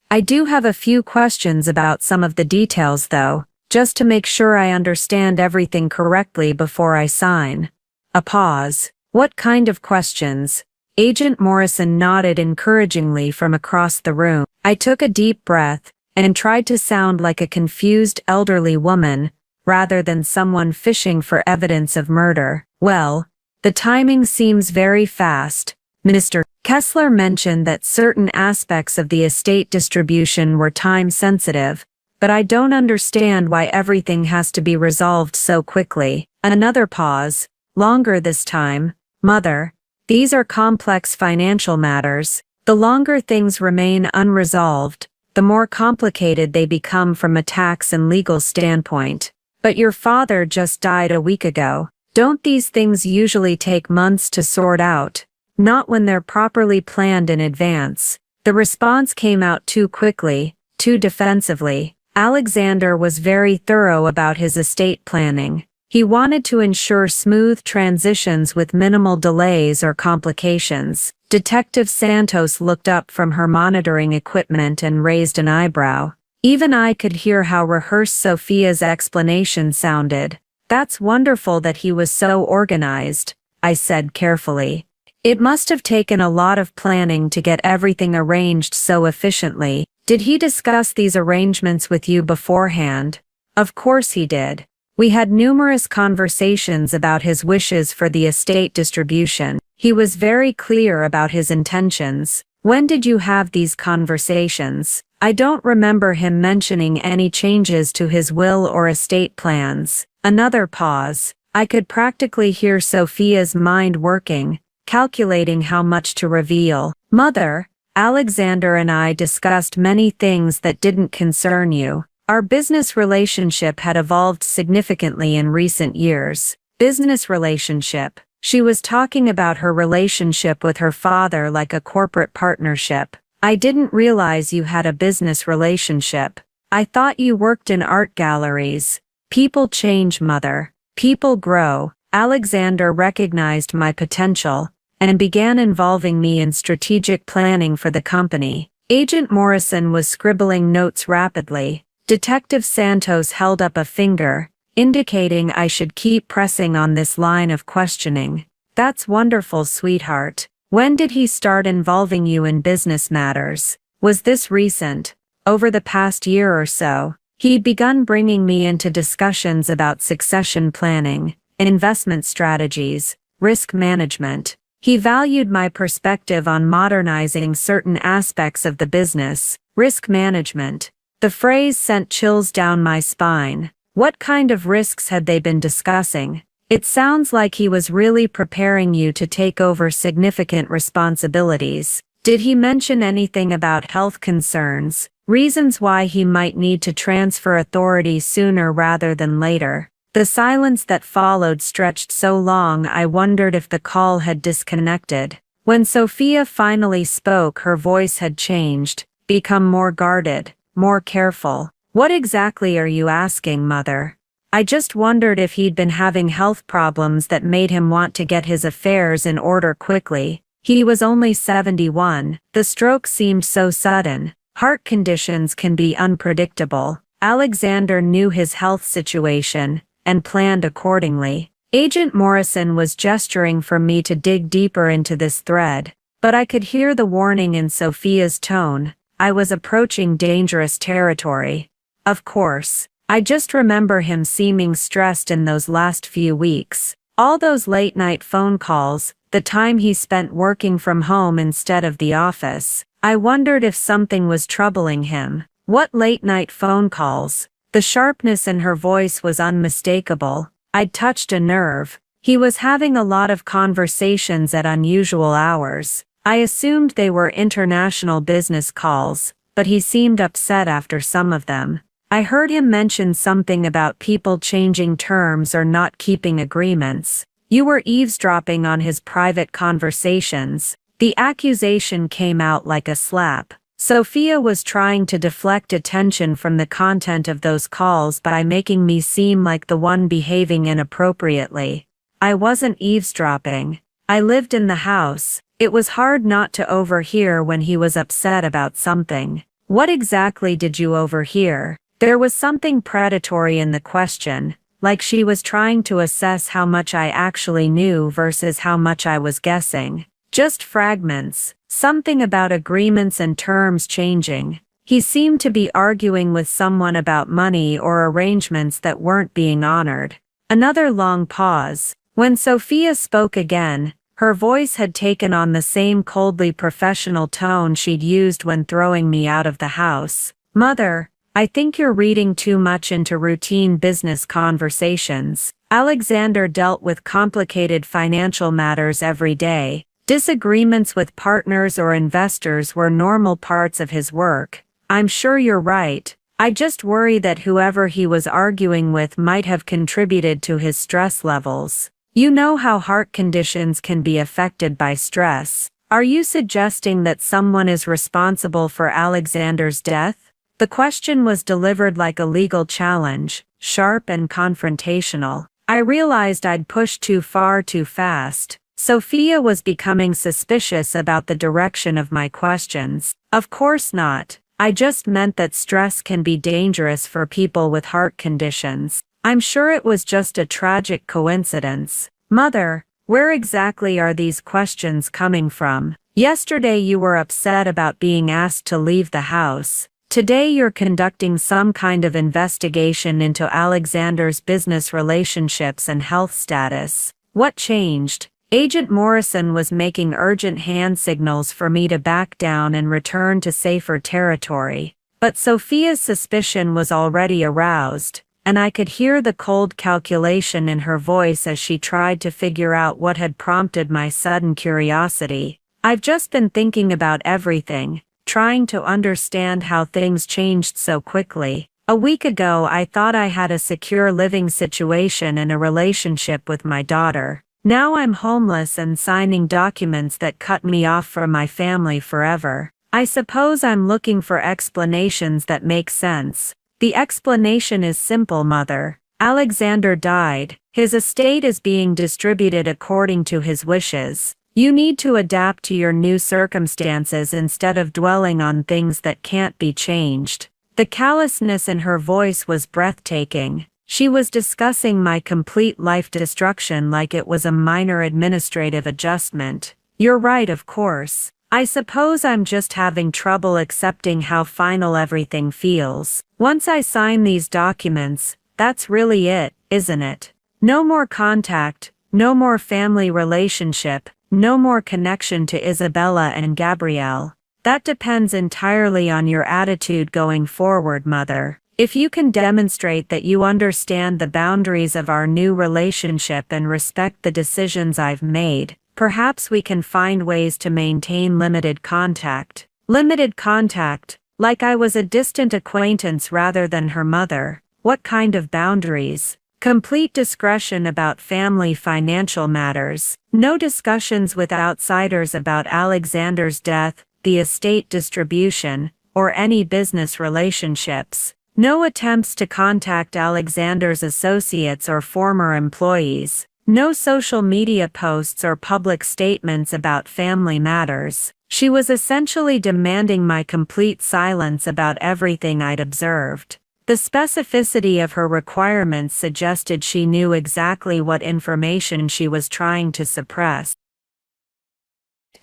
I do have a few questions about some of the details though, just to make sure I understand everything correctly before I sign. A pause. What kind of questions? Agent Morrison nodded encouragingly from across the room. I took a deep breath and tried to sound like a confused elderly woman, rather than someone fishing for evidence of murder. Well, the timing seems very fast. Mr. Kessler mentioned that certain aspects of the estate distribution were time-sensitive, but I don't understand why everything has to be resolved so quickly. Another pause, longer this time. Mother, these are complex financial matters. The longer things remain unresolved, the more complicated they become from a tax and legal standpoint. But your father just died a week ago. Don't these things usually take months to sort out? Not when they're properly planned in advance. The response came out too quickly, too defensively. Alexander was very thorough about his estate planning. He wanted to ensure smooth transitions with minimal delays or complications. Detective Santos looked up from her monitoring equipment and raised an eyebrow. Even I could hear how rehearsed Sophia's explanation sounded. That's wonderful that he was so organized, I said carefully. It must have taken a lot of planning to get everything arranged so efficiently. Did he discuss these arrangements with you beforehand? Of course he did. We had numerous conversations about his wishes for the estate distribution. He was very clear about his intentions. When did you have these conversations? I don't remember him mentioning any changes to his will or estate plans. Another pause. I could practically hear Sophia's mind working, calculating how much to reveal. Mother, Alexander and I discussed many things that didn't concern you. Our business relationship had evolved significantly in recent years. Business relationship. She was talking about her relationship with her father like a corporate partnership. I didn't realize you had a business relationship. I thought you worked in art galleries. People change, Mother. People grow. Alexander recognized my potential and began involving me in strategic planning for the company. Agent Morrison was scribbling notes rapidly. Detective Santos held up a finger, indicating I should keep pressing on this line of questioning. That's wonderful, sweetheart. When did he start involving you in business matters? Was this recent? Over the past year or so? He'd begun bringing me into discussions about succession planning, investment strategies, risk management. He valued my perspective on modernizing certain aspects of the business. Risk management. The phrase sent chills down my spine. What kind of risks had they been discussing? It sounds like he was really preparing you to take over significant responsibilities. Did he mention anything about health concerns, reasons why he might need to transfer authority sooner rather than later? The silence that followed stretched so long I wondered if the call had disconnected. When Sophia finally spoke, her voice had changed, become more guarded, more careful. What exactly are you asking, Mother? I just wondered if he'd been having health problems that made him want to get his affairs in order quickly. He was only 71. The stroke seemed so sudden. Heart conditions can be unpredictable. Alexander knew his health situation and planned accordingly. Agent Morrison was gesturing for me to dig deeper into this thread, but I could hear the warning in Sophia's tone. I was approaching dangerous territory. Of course, I just remember him seeming stressed in those last few weeks. All those late-night phone calls, the time he spent working from home instead of the office. I wondered if something was troubling him. What late-night phone calls? The sharpness in her voice was unmistakable. I'd touched a nerve. He was having a lot of conversations at unusual hours. I assumed they were international business calls, but he seemed upset after some of them. I heard him mention something about people changing terms or not keeping agreements. You were eavesdropping on his private conversations. The accusation came out like a slap. Sophia was trying to deflect attention from the content of those calls by making me seem like the one behaving inappropriately. I wasn't eavesdropping. I lived in the house. It was hard not to overhear when he was upset about something. What exactly did you overhear? There was something predatory in the question, like she was trying to assess how much I actually knew versus how much I was guessing. Just fragments. Something about agreements and terms changing. He seemed to be arguing with someone about money or arrangements that weren't being honored. Another long pause. When Sophia spoke again, her voice had taken on the same coldly professional tone she'd used when throwing me out of the house. Mother, I think you're reading too much into routine business conversations. Alexander dealt with complicated financial matters every day. Disagreements with partners or investors were normal parts of his work. I'm sure you're right. I just worry that whoever he was arguing with might have contributed to his stress levels. You know how heart conditions can be affected by stress. Are you suggesting that someone is responsible for Alexander's death? The question was delivered like a legal challenge, sharp and confrontational. I realized I'd pushed too far too fast. Sophia was becoming suspicious about the direction of my questions. Of course not. I just meant that stress can be dangerous for people with heart conditions. I'm sure it was just a tragic coincidence. Mother, where exactly are these questions coming from? Yesterday you were upset about being asked to leave the house. Today you're conducting some kind of investigation into Alexander's business relationships and health status. What changed? Agent Morrison was making urgent hand signals for me to back down and return to safer territory. But Sophia's suspicion was already aroused, and I could hear the cold calculation in her voice as she tried to figure out what had prompted my sudden curiosity. I've just been thinking about everything, trying to understand how things changed so quickly. A week ago I thought I had a secure living situation and a relationship with my daughter. Now I'm homeless and signing documents that cut me off from my family forever. I suppose I'm looking for explanations that make sense. The explanation is simple, Mother. Alexander died. His estate is being distributed according to his wishes. You need to adapt to your new circumstances instead of dwelling on things that can't be changed. The callousness in her voice was breathtaking. She was discussing my complete life destruction like it was a minor administrative adjustment. You're right, of course. I suppose I'm just having trouble accepting how final everything feels. Once I sign these documents, that's really it, isn't it? No more contact, no more family relationship, no more connection to Isabella and Gabrielle. That depends entirely on your attitude going forward, Mother. If you can demonstrate that you understand the boundaries of our new relationship and respect the decisions I've made, perhaps we can find ways to maintain limited contact. Limited contact, like I was a distant acquaintance rather than her mother. What kind of boundaries? Complete discretion about family financial matters. No discussions with outsiders about Alexander's death, the estate distribution, or any business relationships. No attempts to contact Alexander's associates or former employees. No social media posts or public statements about family matters. She was essentially demanding my complete silence about everything I'd observed. The specificity of her requirements suggested she knew exactly what information she was trying to suppress.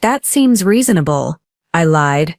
That seems reasonable, I lied.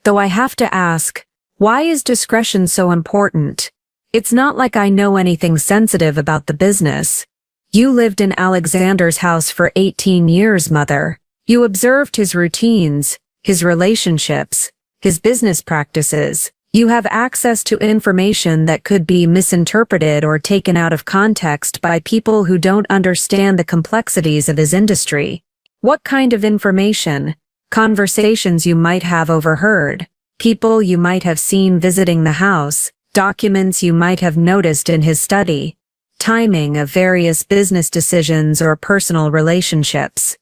Though I have to ask, why is discretion so important? It's not like I know anything sensitive about the business. You lived in Alexander's house for 18 years, Mother. You observed his routines, his relationships, his business practices. You have access to information that could be misinterpreted or taken out of context by people who don't understand the complexities of his industry. What kind of information? Conversations you might have overheard, people you might have seen visiting the house, documents you might have noticed in his study, timing of various business decisions or personal relationships.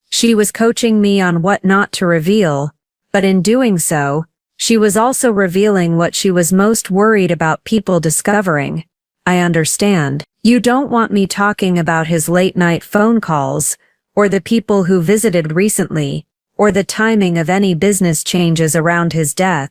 She was coaching me on what not to reveal, but in doing so, she was also revealing what she was most worried about people discovering. I understand. You don't want me talking about his late-night phone calls, or the people who visited recently, or the timing of any business changes around his death.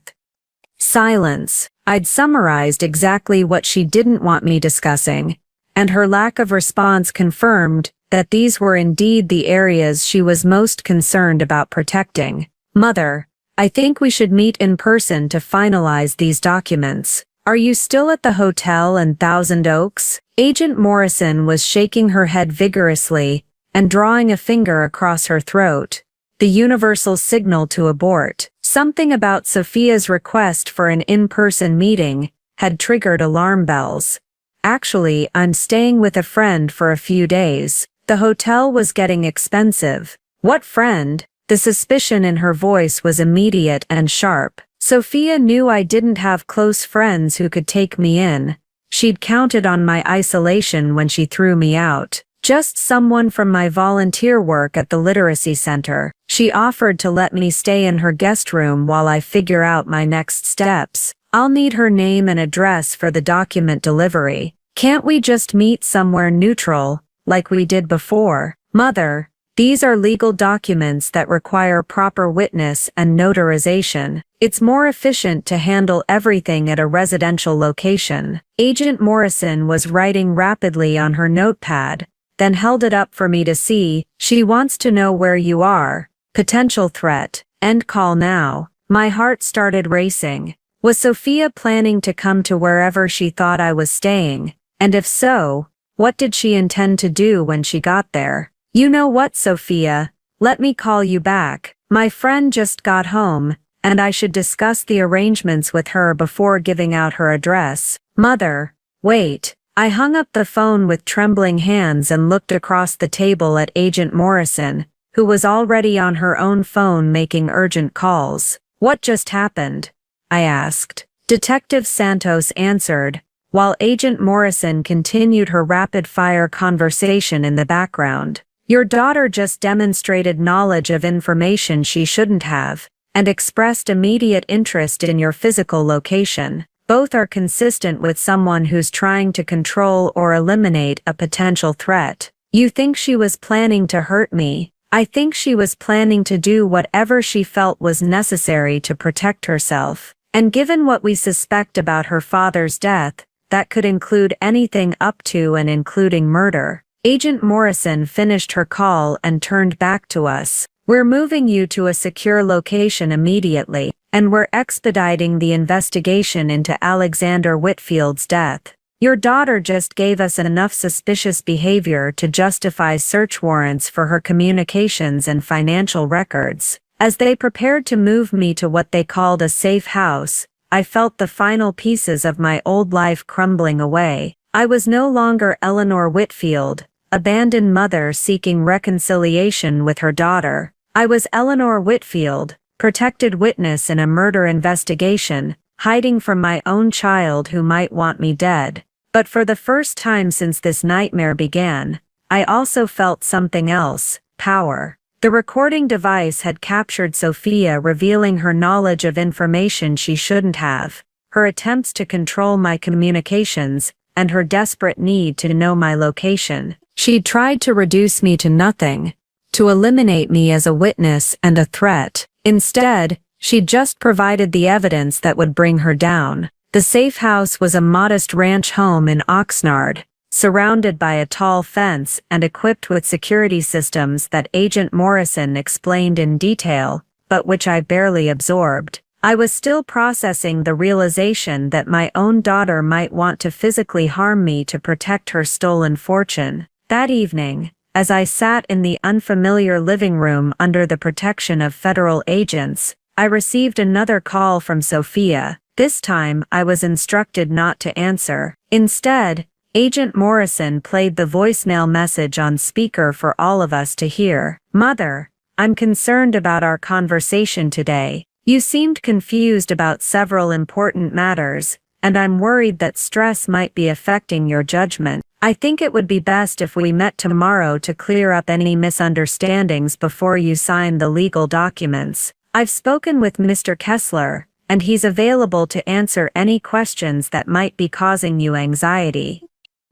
Silence. I'd summarized exactly what she didn't want me discussing, and her lack of response confirmed that these were indeed the areas she was most concerned about protecting. Mother, I think we should meet in person to finalize these documents. Are you still at the hotel in Thousand Oaks? Agent Morrison was shaking her head vigorously and drawing a finger across her throat, the universal signal to abort. Something about Sophia's request for an in-person meeting had triggered alarm bells. Actually, I'm staying with a friend for a few days. The hotel was getting expensive. What friend? The suspicion in her voice was immediate and sharp. Sophia knew I didn't have close friends who could take me in. She'd counted on my isolation when she threw me out. Just someone from my volunteer work at the literacy center. She offered to let me stay in her guest room while I figure out my next steps. I'll need her name and address for the document delivery. Can't we just meet somewhere neutral, like we did before? Mother, these are legal documents that require proper witness and notarization. It's more efficient to handle everything at a residential location. Agent Morrison was writing rapidly on her notepad, then held it up for me to see. She wants to know where you are. Potential threat. End call now. My heart started racing. Was Sophia planning to come to wherever she thought I was staying? And if so, what did she intend to do when she got there? You know what, Sophia? Let me call you back. My friend just got home, and I should discuss the arrangements with her before giving out her address. Mother, wait. I hung up the phone with trembling hands and looked across the table at Agent Morrison, who was already on her own phone making urgent calls. What just happened? I asked. Detective Santos answered, while Agent Morrison continued her rapid-fire conversation in the background. Your daughter just demonstrated knowledge of information she shouldn't have, and expressed immediate interest in your physical location. Both are consistent with someone who's trying to control or eliminate a potential threat. You think she was planning to hurt me? I think she was planning to do whatever she felt was necessary to protect herself. And given what we suspect about her father's death, that could include anything up to and including murder. Agent Morrison finished her call and turned back to us. We're moving you to a secure location immediately, and we're expediting the investigation into Alexander Whitfield's death. Your daughter just gave us enough suspicious behavior to justify search warrants for her communications and financial records. As they prepared to move me to what they called a safe house, I felt the final pieces of my old life crumbling away. I was no longer Eleanor Whitfield, abandoned mother seeking reconciliation with her daughter. I was Eleanor Whitfield, protected witness in a murder investigation, hiding from my own child who might want me dead. But for the first time since this nightmare began, I also felt something else: power. The recording device had captured Sophia revealing her knowledge of information she shouldn't have, her attempts to control my communications, and her desperate need to know my location. She'd tried to reduce me to nothing, to eliminate me as a witness and a threat. Instead, she'd just provided the evidence that would bring her down. The safe house was a modest ranch home in Oxnard, surrounded by a tall fence and equipped with security systems that Agent Morrison explained in detail, but which I barely absorbed. I was still processing the realization that my own daughter might want to physically harm me to protect her stolen fortune. That evening, as I sat in the unfamiliar living room under the protection of federal agents, I received another call from Sophia. This time, I was instructed not to answer. Instead, Agent Morrison played the voicemail message on speaker for all of us to hear. "Mother, I'm concerned about our conversation today. You seemed confused about several important matters, and I'm worried that stress might be affecting your judgment. I think it would be best if we met tomorrow to clear up any misunderstandings before you sign the legal documents. I've spoken with Mr. Kessler, and he's available to answer any questions that might be causing you anxiety.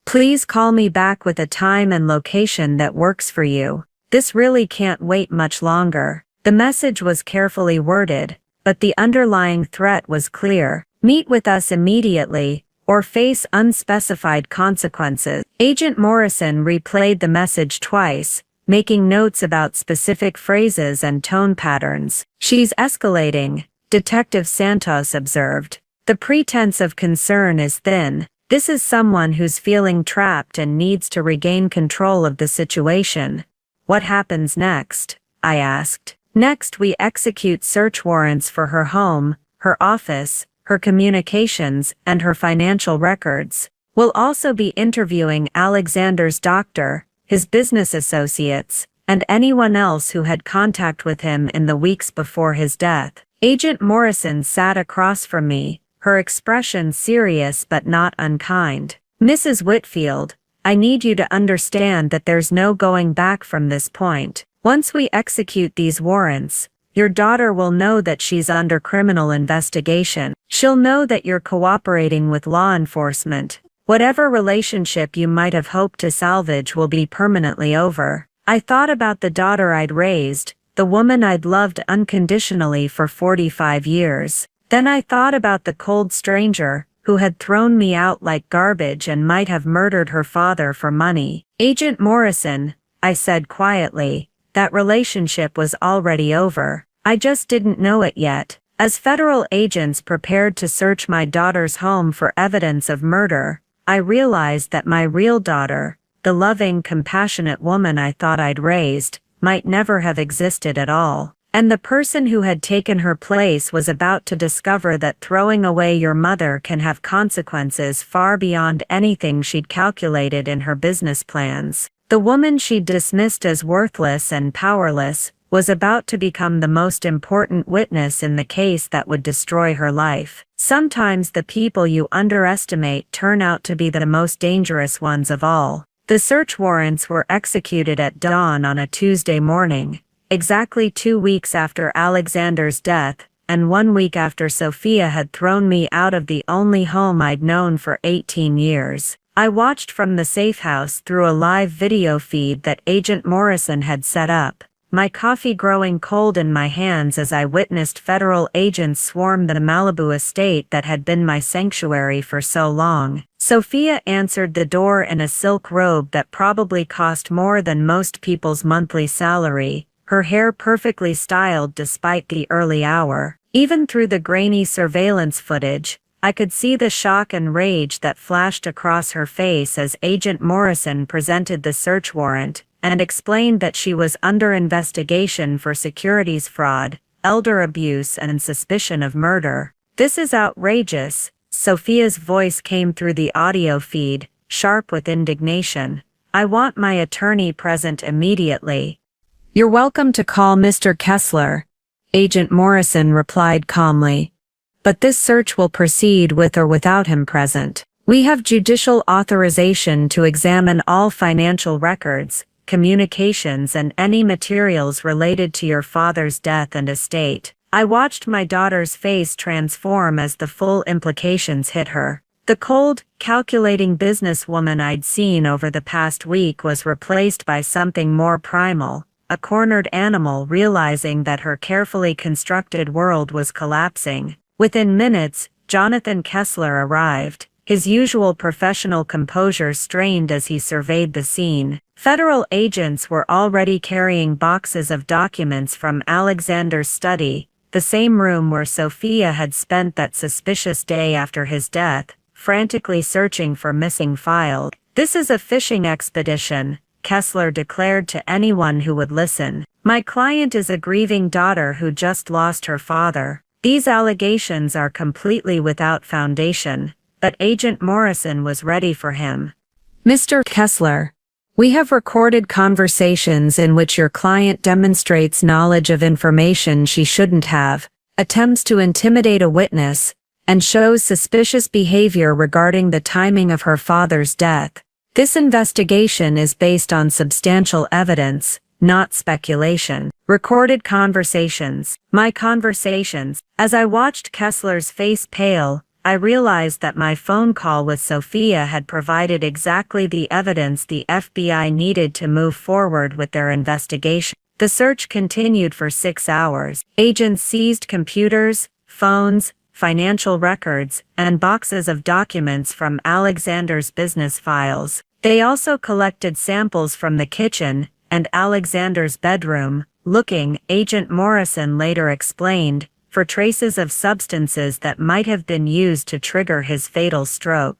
Please call me back with a time and location that works for you. This really can't wait much longer." The message was carefully worded, but the underlying threat was clear. "Meet with us immediately, or face unspecified consequences." Agent Morrison replayed the message twice, making notes about specific phrases and tone patterns. "She's escalating," Detective Santos observed. "The pretense of concern is thin. This is someone who's feeling trapped and needs to regain control of the situation." "What happens next?" I asked. "Next, we execute search warrants for her home, her office, her communications, and her financial records. We'll also be interviewing Alexander's doctor, his business associates, and anyone else who had contact with him in the weeks before his death." Agent Morrison sat across from me, her expression serious but not unkind. "Mrs. Whitfield, I need you to understand that there's no going back from this point. Once we execute these warrants, your daughter will know that she's under criminal investigation. She'll know that you're cooperating with law enforcement. Whatever relationship you might have hoped to salvage will be permanently over." I thought about the daughter I'd raised, the woman I'd loved unconditionally for 45 years. Then I thought about the cold stranger, who had thrown me out like garbage and might have murdered her father for money. "Agent Morrison," I said quietly, "that relationship was already over. I just didn't know it yet." As federal agents prepared to search my daughter's home for evidence of murder, I realized that my real daughter, the loving, compassionate woman I thought I'd raised, might never have existed at all. And the person who had taken her place was about to discover that throwing away your mother can have consequences far beyond anything she'd calculated in her business plans. The woman she'd dismissed as worthless and powerless was about to become the most important witness in the case that would destroy her life. Sometimes the people you underestimate turn out to be the most dangerous ones of all. The search warrants were executed at dawn on a Tuesday morning, exactly 2 weeks after Alexander's death, and 1 week after Sophia had thrown me out of the only home I'd known for 18 years. I watched from the safe house through a live video feed that Agent Morrison had set up, my coffee growing cold in my hands as I witnessed federal agents swarm the Malibu estate that had been my sanctuary for so long. Sophia answered the door in a silk robe that probably cost more than most people's monthly salary, her hair perfectly styled despite the early hour. Even through the grainy surveillance footage, I could see the shock and rage that flashed across her face as Agent Morrison presented the search warrant and explained that she was under investigation for securities fraud, elder abuse, and suspicion of murder. "This is outrageous," Sophia's voice came through the audio feed, sharp with indignation. "I want my attorney present immediately." "You're welcome to call Mr. Kessler," Agent Morrison replied calmly. "But this search will proceed with or without him present. We have judicial authorization to examine all financial records, communications, and any materials related to your father's death and estate. I watched my daughter's face transform as the full implications hit her. The cold, calculating businesswoman I'd seen over the past week was replaced by something more primal, a cornered animal realizing that her carefully constructed world was collapsing. Within minutes, Jonathan Kessler arrived, his usual professional composure strained as he surveyed the scene. Federal agents were already carrying boxes of documents from Alexander's study, the same room where Sophia had spent that suspicious day after his death, frantically searching for missing files. "This is a fishing expedition," Kessler declared to anyone who would listen. "My client is a grieving daughter who just lost her father. These allegations are completely without foundation." But Agent Morrison was ready for him. "Mr. Kessler, we have recorded conversations in which your client demonstrates knowledge of information she shouldn't have, attempts to intimidate a witness, and shows suspicious behavior regarding the timing of her father's death. This investigation is based on substantial evidence, not speculation." Recorded conversations. My conversations. As I watched Kessler's face pale, I realized that my phone call with Sophia had provided exactly the evidence the FBI needed to move forward with their investigation. The search continued for 6 hours. Agents seized computers, phones, financial records, and boxes of documents from Alexander's business files. They also collected samples from the kitchen and Alexander's bedroom, looking, Agent Morrison later explained, for traces of substances that might have been used to trigger his fatal stroke.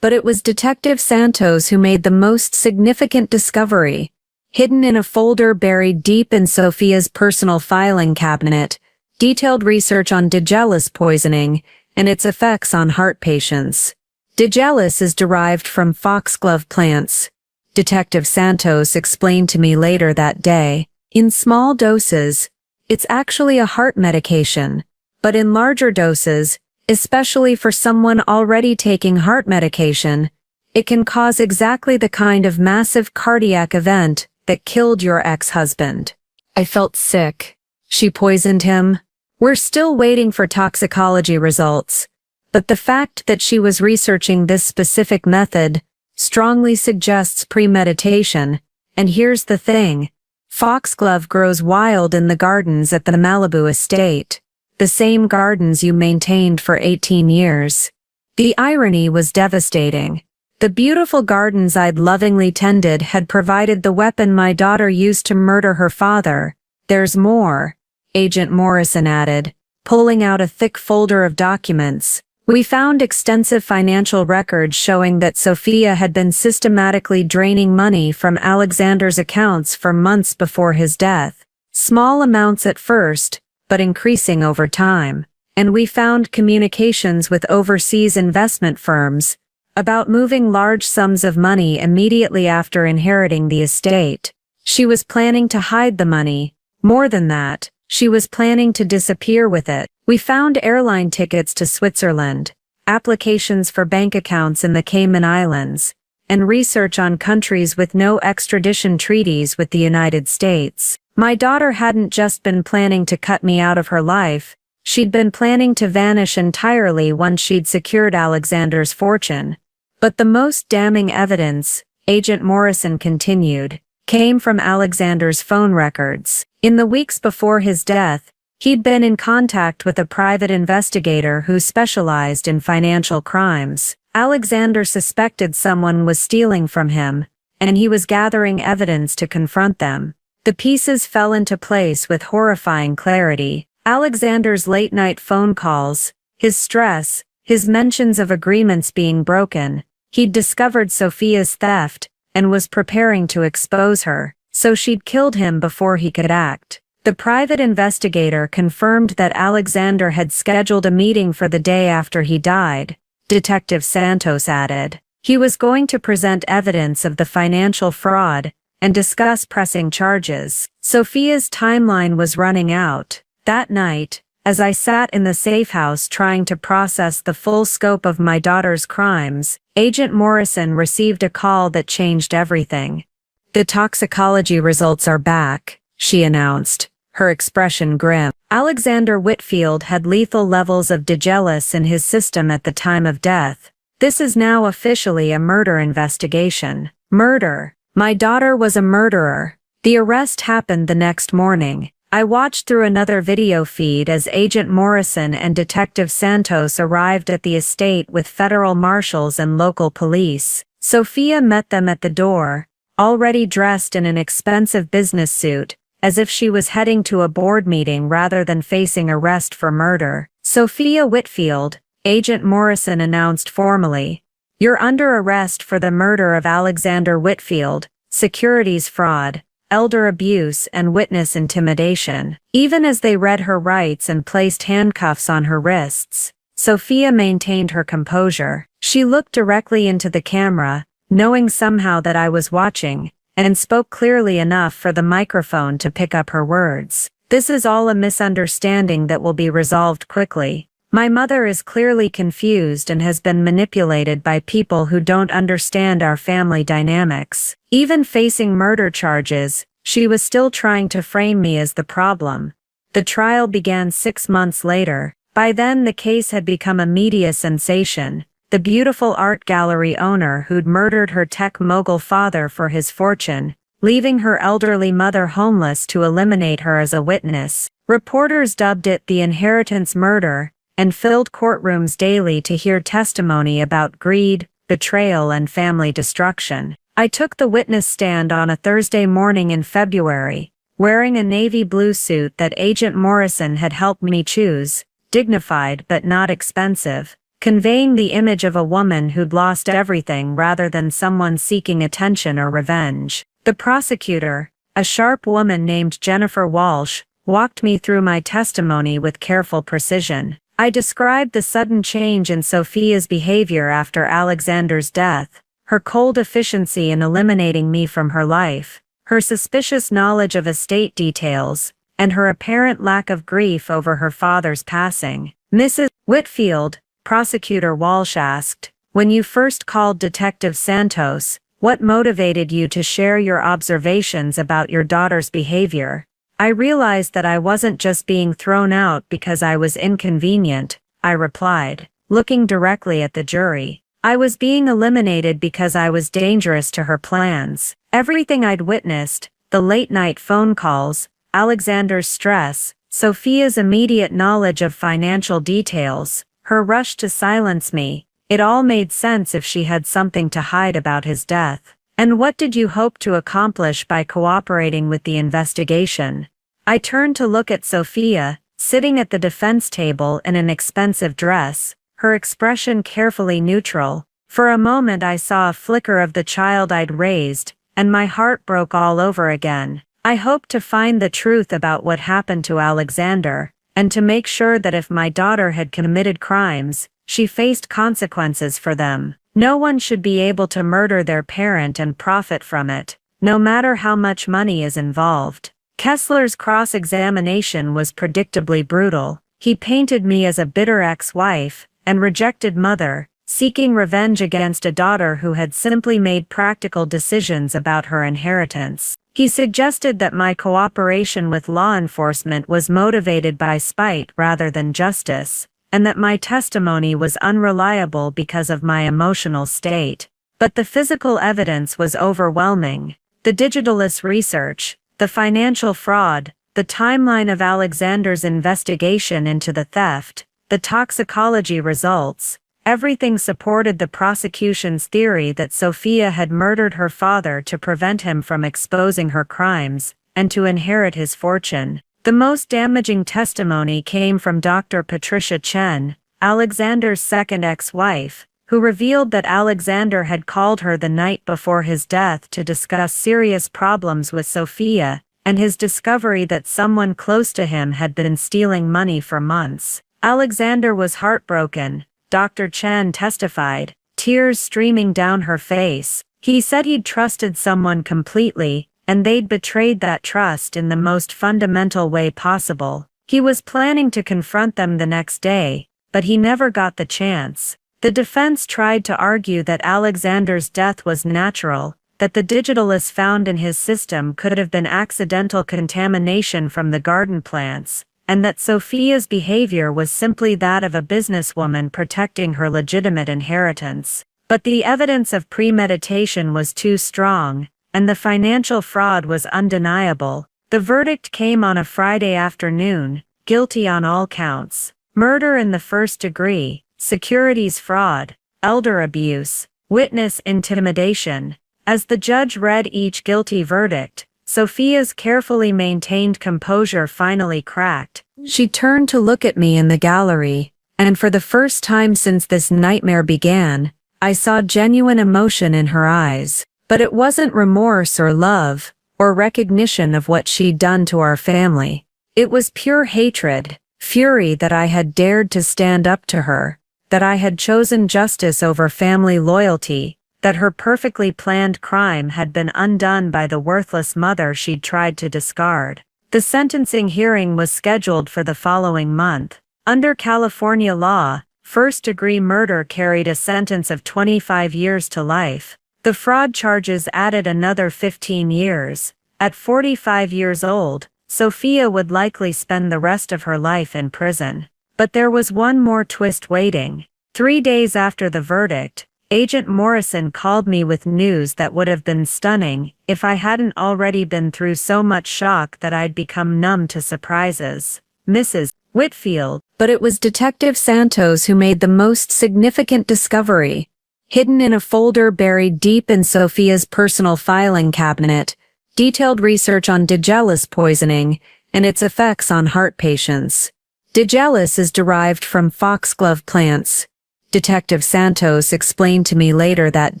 But it was Detective Santos who made the most significant discovery. Hidden in a folder buried deep in Sophia's personal filing cabinet, detailed research on Digelis poisoning and its effects on heart patients. Digelis is derived from foxglove plants. Detective Santos explained to me later that day. In small doses, it's actually a heart medication, but in larger doses, especially for someone already taking heart medication, it can cause exactly the kind of massive cardiac event that killed your ex-husband. I felt sick. She poisoned him. We're still waiting for toxicology results, but the fact that she was researching this specific method strongly suggests premeditation. And here's the thing. Foxglove grows wild in the gardens at the Malibu estate, the same gardens you maintained for 18 years. The irony was devastating. The beautiful gardens I'd lovingly tended had provided the weapon my daughter used to murder her father. "There's more," Agent Morrison added, pulling out a thick folder of documents. "We found extensive financial records showing that Sophia had been systematically draining money from Alexander's accounts for months before his death. Small amounts at first, but increasing over time. And we found communications with overseas investment firms about moving large sums of money immediately after inheriting the estate. She was planning to hide the money. More than that, she was planning to disappear with it. We found airline tickets to Switzerland, applications for bank accounts in the Cayman Islands, and research on countries with no extradition treaties with the United States. My daughter hadn't just been planning to cut me out of her life, she'd been planning to vanish entirely once she'd secured Alexander's fortune. But the most damning evidence, Agent Morrison continued, came from Alexander's phone records. In the weeks before his death, he'd been in contact with a private investigator who specialized in financial crimes. Alexander suspected someone was stealing from him, and he was gathering evidence to confront them. The pieces fell into place with horrifying clarity. Alexander's late-night phone calls, his stress, his mentions of agreements being broken. He'd discovered Sophia's theft, and was preparing to expose her, so she'd killed him before he could act. The private investigator confirmed that Alexander had scheduled a meeting for the day after he died, Detective Santos added. He was going to present evidence of the financial fraud, and discuss pressing charges. Sophia's timeline was running out. That night, as I sat in the safe house trying to process the full scope of my daughter's crimes, Agent Morrison received a call that changed everything. "The toxicology results are back," she announced. her expression grim. Alexander Whitfield had lethal levels of Digelis in his system at the time of death. This is now officially a murder investigation. Murder. My daughter was a murderer. The arrest happened the next morning. I watched through another video feed as Agent Morrison and Detective Santos arrived at the estate with federal marshals and local police. Sophia met them at the door, already dressed in an expensive business suit, as if she was heading to a board meeting rather than facing arrest for murder. "Sophia Whitfield," Agent Morrison announced formally. "You're under arrest for the murder of Alexander Whitfield, securities fraud, elder abuse and witness intimidation." Even as they read her rights and placed handcuffs on her wrists, Sophia maintained her composure. She looked directly into the camera, knowing somehow that I was watching, and spoke clearly enough for the microphone to pick up her words. "This is all a misunderstanding that will be resolved quickly. My mother is clearly confused and has been manipulated by people who don't understand our family dynamics. Even facing murder charges, she was still trying to frame me as the problem." The trial began 6 months later. By then the case had become a media sensation. The beautiful art gallery owner who'd murdered her tech mogul father for his fortune, leaving her elderly mother homeless to eliminate her as a witness. Reporters dubbed it the inheritance murder, and filled courtrooms daily to hear testimony about greed, betrayal and family destruction. I took the witness stand on a Thursday morning in February, wearing a navy blue suit that Agent Morrison had helped me choose, dignified but not expensive, conveying the image of a woman who'd lost everything rather than someone seeking attention or revenge. The prosecutor, a sharp woman named Jennifer Walsh, walked me through my testimony with careful precision. I described the sudden change in Sophia's behavior after Alexander's death, her cold efficiency in eliminating me from her life, her suspicious knowledge of estate details, and her apparent lack of grief over her father's passing. "Mrs. Whitfield," Prosecutor Walsh asked, "when you first called Detective Santos, what motivated you to share your observations about your daughter's behavior?" "I realized that I wasn't just being thrown out because I was inconvenient," I replied, looking directly at the jury. "I was being eliminated because I was dangerous to her plans." Everything I'd witnessed, the late-night phone calls, Alexander's stress, Sophia's immediate knowledge of financial details, her rush to silence me, it all made sense if she had something to hide about his death. "And what did you hope to accomplish by cooperating with the investigation?" I turned to look at Sophia, sitting at the defense table in an expensive dress, her expression carefully neutral. For a moment I saw a flicker of the child I'd raised, and my heart broke all over again. I hoped to find the truth about what happened to Alexander, and to make sure that if my daughter had committed crimes, she faced consequences for them. No one should be able to murder their parent and profit from it, no matter how much money is involved. Kessler's cross-examination was predictably brutal. He painted me as a bitter ex-wife and rejected mother, seeking revenge against a daughter who had simply made practical decisions about her inheritance. He suggested that my cooperation with law enforcement was motivated by spite rather than justice, and that my testimony was unreliable because of my emotional state. But the physical evidence was overwhelming. The Digitalist research, the financial fraud, the timeline of Alexander's investigation into the theft, the toxicology results, everything supported the prosecution's theory that Sophia had murdered her father to prevent him from exposing her crimes, and to inherit his fortune. The most damaging testimony came from Dr. Patricia Chen, Alexander's second ex-wife, who revealed that Alexander had called her the night before his death to discuss serious problems with Sophia, and his discovery that someone close to him had been stealing money for months. Alexander was heartbroken, Dr. Chen testified, tears streaming down her face. He said he'd trusted someone completely, and they'd betrayed that trust in the most fundamental way possible. He was planning to confront them the next day, but he never got the chance. The defense tried to argue that Alexander's death was natural, that the digitalis found in his system could have been accidental contamination from the garden plants, and that Sophia's behavior was simply that of a businesswoman protecting her legitimate inheritance. But the evidence of premeditation was too strong, and the financial fraud was undeniable. The verdict came on a Friday afternoon, guilty on all counts: murder in the first degree, securities fraud, elder abuse, witness intimidation. As the judge read each guilty verdict, Sophia's carefully maintained composure finally cracked. She turned to look at me in the gallery, and for the first time since this nightmare began, I saw genuine emotion in her eyes. But it wasn't remorse or love, or recognition of what she'd done to our family. It was pure hatred, fury that I had dared to stand up to her, that I had chosen justice over family loyalty, that her perfectly planned crime had been undone by the worthless mother she'd tried to discard. The sentencing hearing was scheduled for the following month. Under California law, first-degree murder carried a sentence of 25 years to life. The fraud charges added another 15 years. At 45 years old, Sophia would likely spend the rest of her life in prison. But there was one more twist waiting. 3 days after the verdict, Agent Morrison called me with news that would have been stunning if I hadn't already been through so much shock that I'd become numb to surprises. Mrs. Whitfield. But it was Detective Santos who made the most significant discovery. Hidden in a folder buried deep in Sophia's personal filing cabinet, detailed research on Digelis poisoning and its effects on heart patients. Digelis is derived from foxglove plants. Detective Santos explained to me later that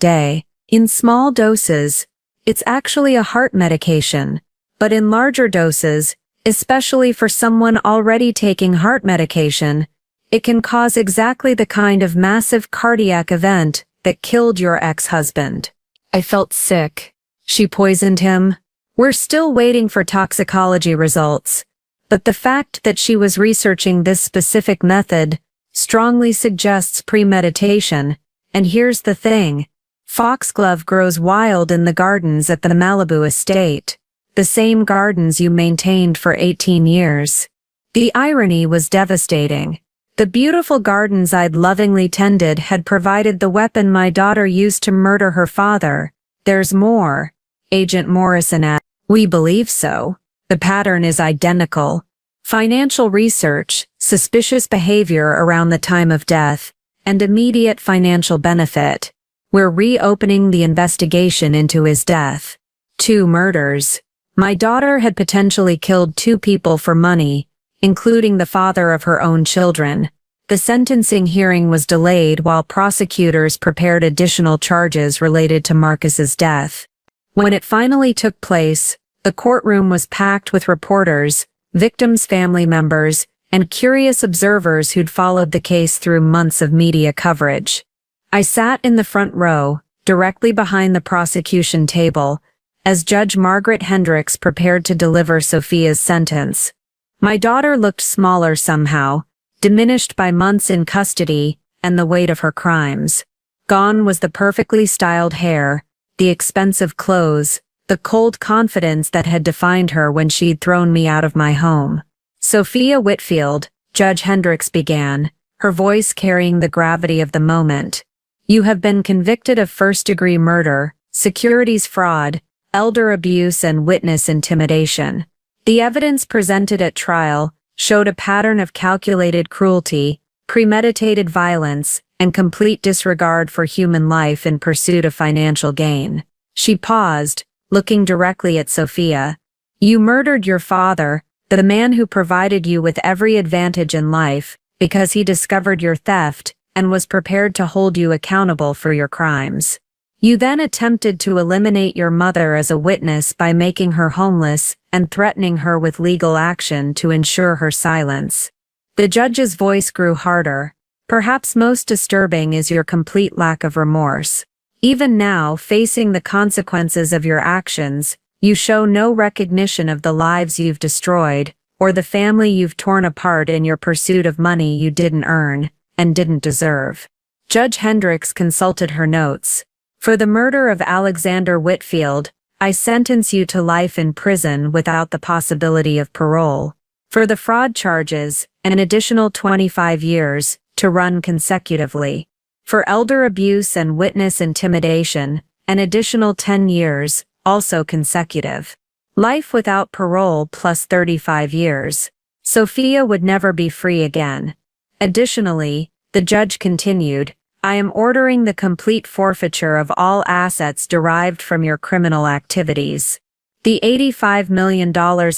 day. In small doses, it's actually a heart medication, but in larger doses, especially for someone already taking heart medication, it can cause exactly the kind of massive cardiac event that killed your ex-husband. I felt sick. She poisoned him. We're still waiting for toxicology results, but the fact that she was researching this specific method strongly suggests premeditation. And here's the thing. Foxglove grows wild in the gardens at the Malibu estate, the same gardens you maintained for 18 years. The irony was devastating. The beautiful gardens I'd lovingly tended had provided the weapon my daughter used to murder her father. There's more, Agent Morrison added. We believe so. The pattern is identical. Financial research, suspicious behavior around the time of death, and immediate financial benefit. We're reopening the investigation into his death. 2 murders. My daughter had potentially killed 2 people for money, including the father of her own children. The sentencing hearing was delayed while prosecutors prepared additional charges related to Marcus's death. When it finally took place, the courtroom was packed with reporters, victims' family members, and curious observers who'd followed the case through months of media coverage. I sat in the front row, directly behind the prosecution table, as Judge Margaret Hendricks prepared to deliver Sophia's sentence. My daughter looked smaller somehow, diminished by months in custody and the weight of her crimes. Gone was the perfectly styled hair, the expensive clothes, the cold confidence that had defined her when she'd thrown me out of my home. Sophia Whitfield, Judge Hendricks began, her voice carrying the gravity of the moment. You have been convicted of first-degree murder, securities fraud, elder abuse and witness intimidation. The evidence presented at trial showed a pattern of calculated cruelty, premeditated violence, and complete disregard for human life in pursuit of financial gain. She paused, looking directly at Sophia. You murdered your father, the man who provided you with every advantage in life, because he discovered your theft and was prepared to hold you accountable for your crimes. You then attempted to eliminate your mother as a witness by making her homeless and threatening her with legal action to ensure her silence. The judge's voice grew harder. Perhaps most disturbing is your complete lack of remorse. Even now, facing the consequences of your actions, you show no recognition of the lives you've destroyed, or the family you've torn apart in your pursuit of money you didn't earn and didn't deserve. Judge Hendricks consulted her notes. For the murder of Alexander Whitfield, I sentence you to life in prison without the possibility of parole. For the fraud charges, an additional 25 years, to run consecutively. For elder abuse and witness intimidation, an additional 10 years, also consecutive. Life without parole plus 35 years. Sophia would never be free again. Additionally, the judge continued, I am ordering the complete forfeiture of all assets derived from your criminal activities. The $85 million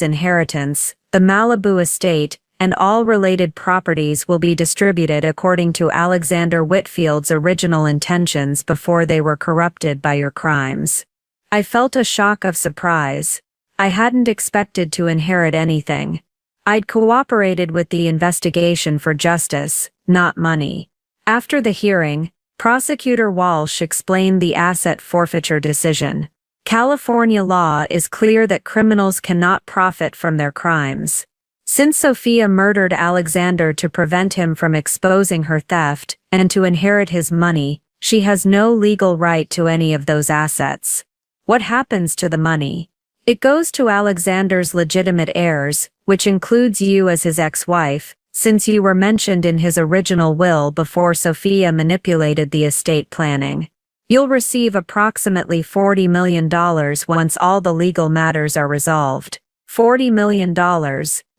inheritance, the Malibu estate, and all related properties will be distributed according to Alexander Whitfield's original intentions before they were corrupted by your crimes. I felt a shock of surprise. I hadn't expected to inherit anything. I'd cooperated with the investigation for justice, not money. After the hearing, Prosecutor Walsh explained the asset forfeiture decision. California law is clear that criminals cannot profit from their crimes. Since Sophia murdered Alexander to prevent him from exposing her theft and to inherit his money, she has no legal right to any of those assets. What happens to the money? It goes to Alexander's legitimate heirs, which includes you as his ex-wife, since you were mentioned in his original will before Sophia manipulated the estate planning. You'll receive approximately $40 million once all the legal matters are resolved. $40 million,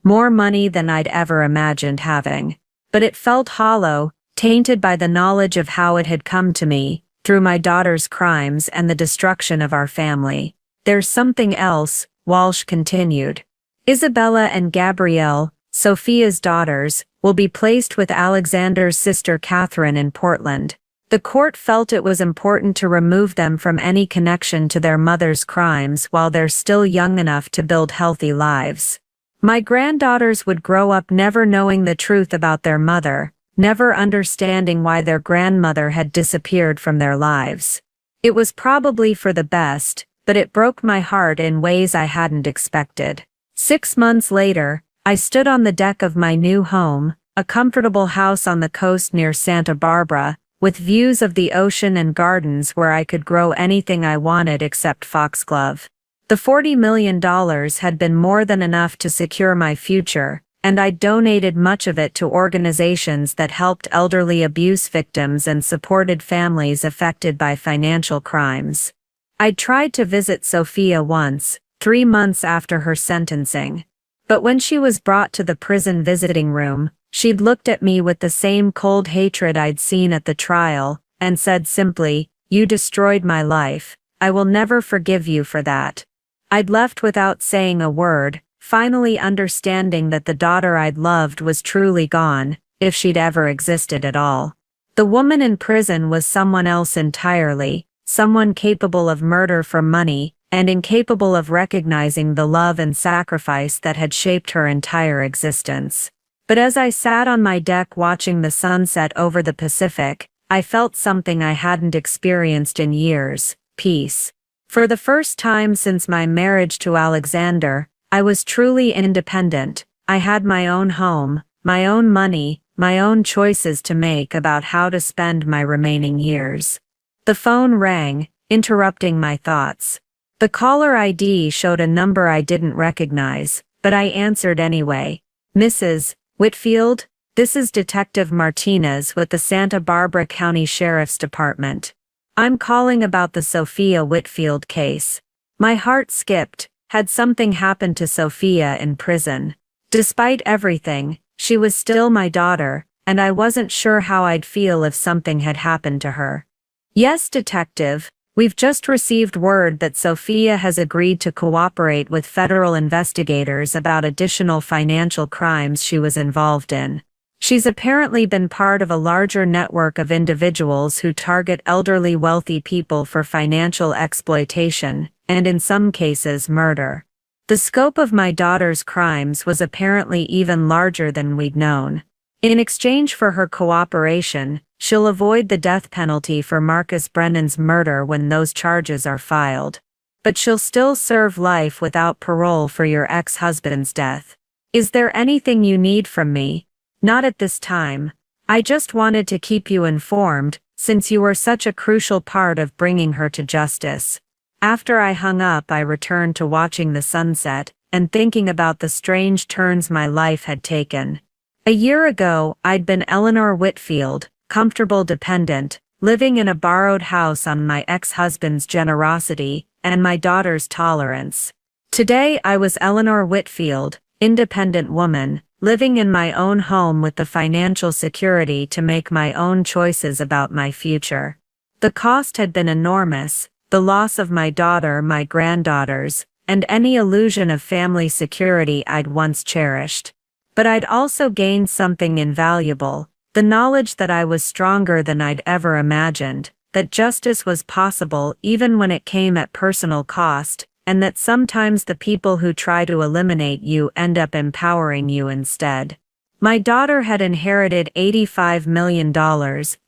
more money than I'd ever imagined having. But it felt hollow, tainted by the knowledge of how it had come to me, through my daughter's crimes and the destruction of our family. There's something else, Walsh continued. Isabella and Gabrielle, Sophia's daughters, will be placed with Alexander's sister Catherine in Portland. The court felt it was important to remove them from any connection to their mother's crimes while they're still young enough to build healthy lives. My granddaughters would grow up never knowing the truth about their mother, never understanding why their grandmother had disappeared from their lives. It was probably for the best, but it broke my heart in ways I hadn't expected. 6 months later, I stood on the deck of my new home, a comfortable house on the coast near Santa Barbara, with views of the ocean and gardens where I could grow anything I wanted except foxglove. The $40 million had been more than enough to secure my future, and I donated much of it to organizations that helped elderly abuse victims and supported families affected by financial crimes. I'd tried to visit Sophia once, 3 months after her sentencing. But when she was brought to the prison visiting room, she'd looked at me with the same cold hatred I'd seen at the trial, and said simply, "You destroyed my life. I will never forgive you for that." I'd left without saying a word, finally understanding that the daughter I'd loved was truly gone, if she'd ever existed at all. The woman in prison was someone else entirely, someone capable of murder for money, and incapable of recognizing the love and sacrifice that had shaped her entire existence. But as I sat on my deck watching the sunset over the Pacific, I felt something I hadn't experienced in years: peace. For the first time since my marriage to Alexander, I was truly independent. I had my own home, my own money, my own choices to make about how to spend my remaining years. The phone rang, interrupting my thoughts. The caller ID showed a number I didn't recognize, but I answered anyway. "Mrs. Whitfield, this is Detective Martinez with the Santa Barbara County Sheriff's Department. I'm calling about the Sophia Whitfield case." My heart skipped. Had something happened to Sophia in prison? Despite everything, she was still my daughter, and I wasn't sure how I'd feel if something had happened to her. "Yes, Detective. We've just received word that Sophia has agreed to cooperate with federal investigators about additional financial crimes she was involved in. She's apparently been part of a larger network of individuals who target elderly wealthy people for financial exploitation, and in some cases murder. The scope of my daughter's crimes was apparently even larger than we'd known. In exchange for her cooperation, she'll avoid the death penalty for Marcus Brennan's murder when those charges are filed. But she'll still serve life without parole for your ex-husband's death. Is there anything you need from me?" "Not at this time. I just wanted to keep you informed," since you were such a crucial part of bringing her to justice. After I hung up, I returned to watching the sunset and thinking about the strange turns my life had taken. A year ago, I'd been Eleanor Whitfield, comfortable dependent, living in a borrowed house on my ex-husband's generosity and my daughter's tolerance. Today, I was Eleanor Whitfield, independent woman, living in my own home with the financial security to make my own choices about my future. The cost had been enormous, the loss of my daughter, my granddaughters, and any illusion of family security I'd once cherished. But I'd also gained something invaluable, the knowledge that I was stronger than I'd ever imagined, that justice was possible even when it came at personal cost, and that sometimes the people who try to eliminate you end up empowering you instead. My daughter had inherited $85 million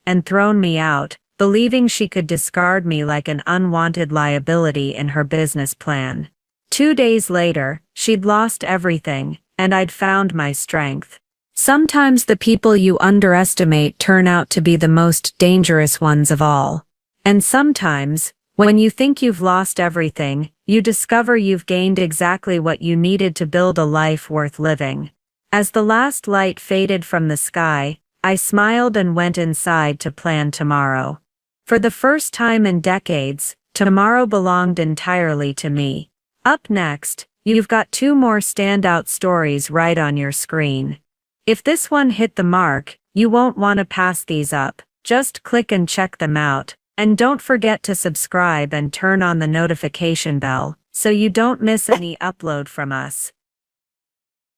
and thrown me out, believing she could discard me like an unwanted liability in her business plan. 2 days later, she'd lost everything, and I'd found my strength. Sometimes the people you underestimate turn out to be the most dangerous ones of all. And sometimes, when you think you've lost everything, you discover you've gained exactly what you needed to build a life worth living. As the last light faded from the sky, I smiled and went inside to plan tomorrow. For the first time in decades, tomorrow belonged entirely to me. Up next, you've got 2 more standout stories right on your screen. If this one hit the mark, you won't want to pass these up. Just click and check them out, and don't forget to subscribe and turn on the notification bell, so you don't miss any upload from us.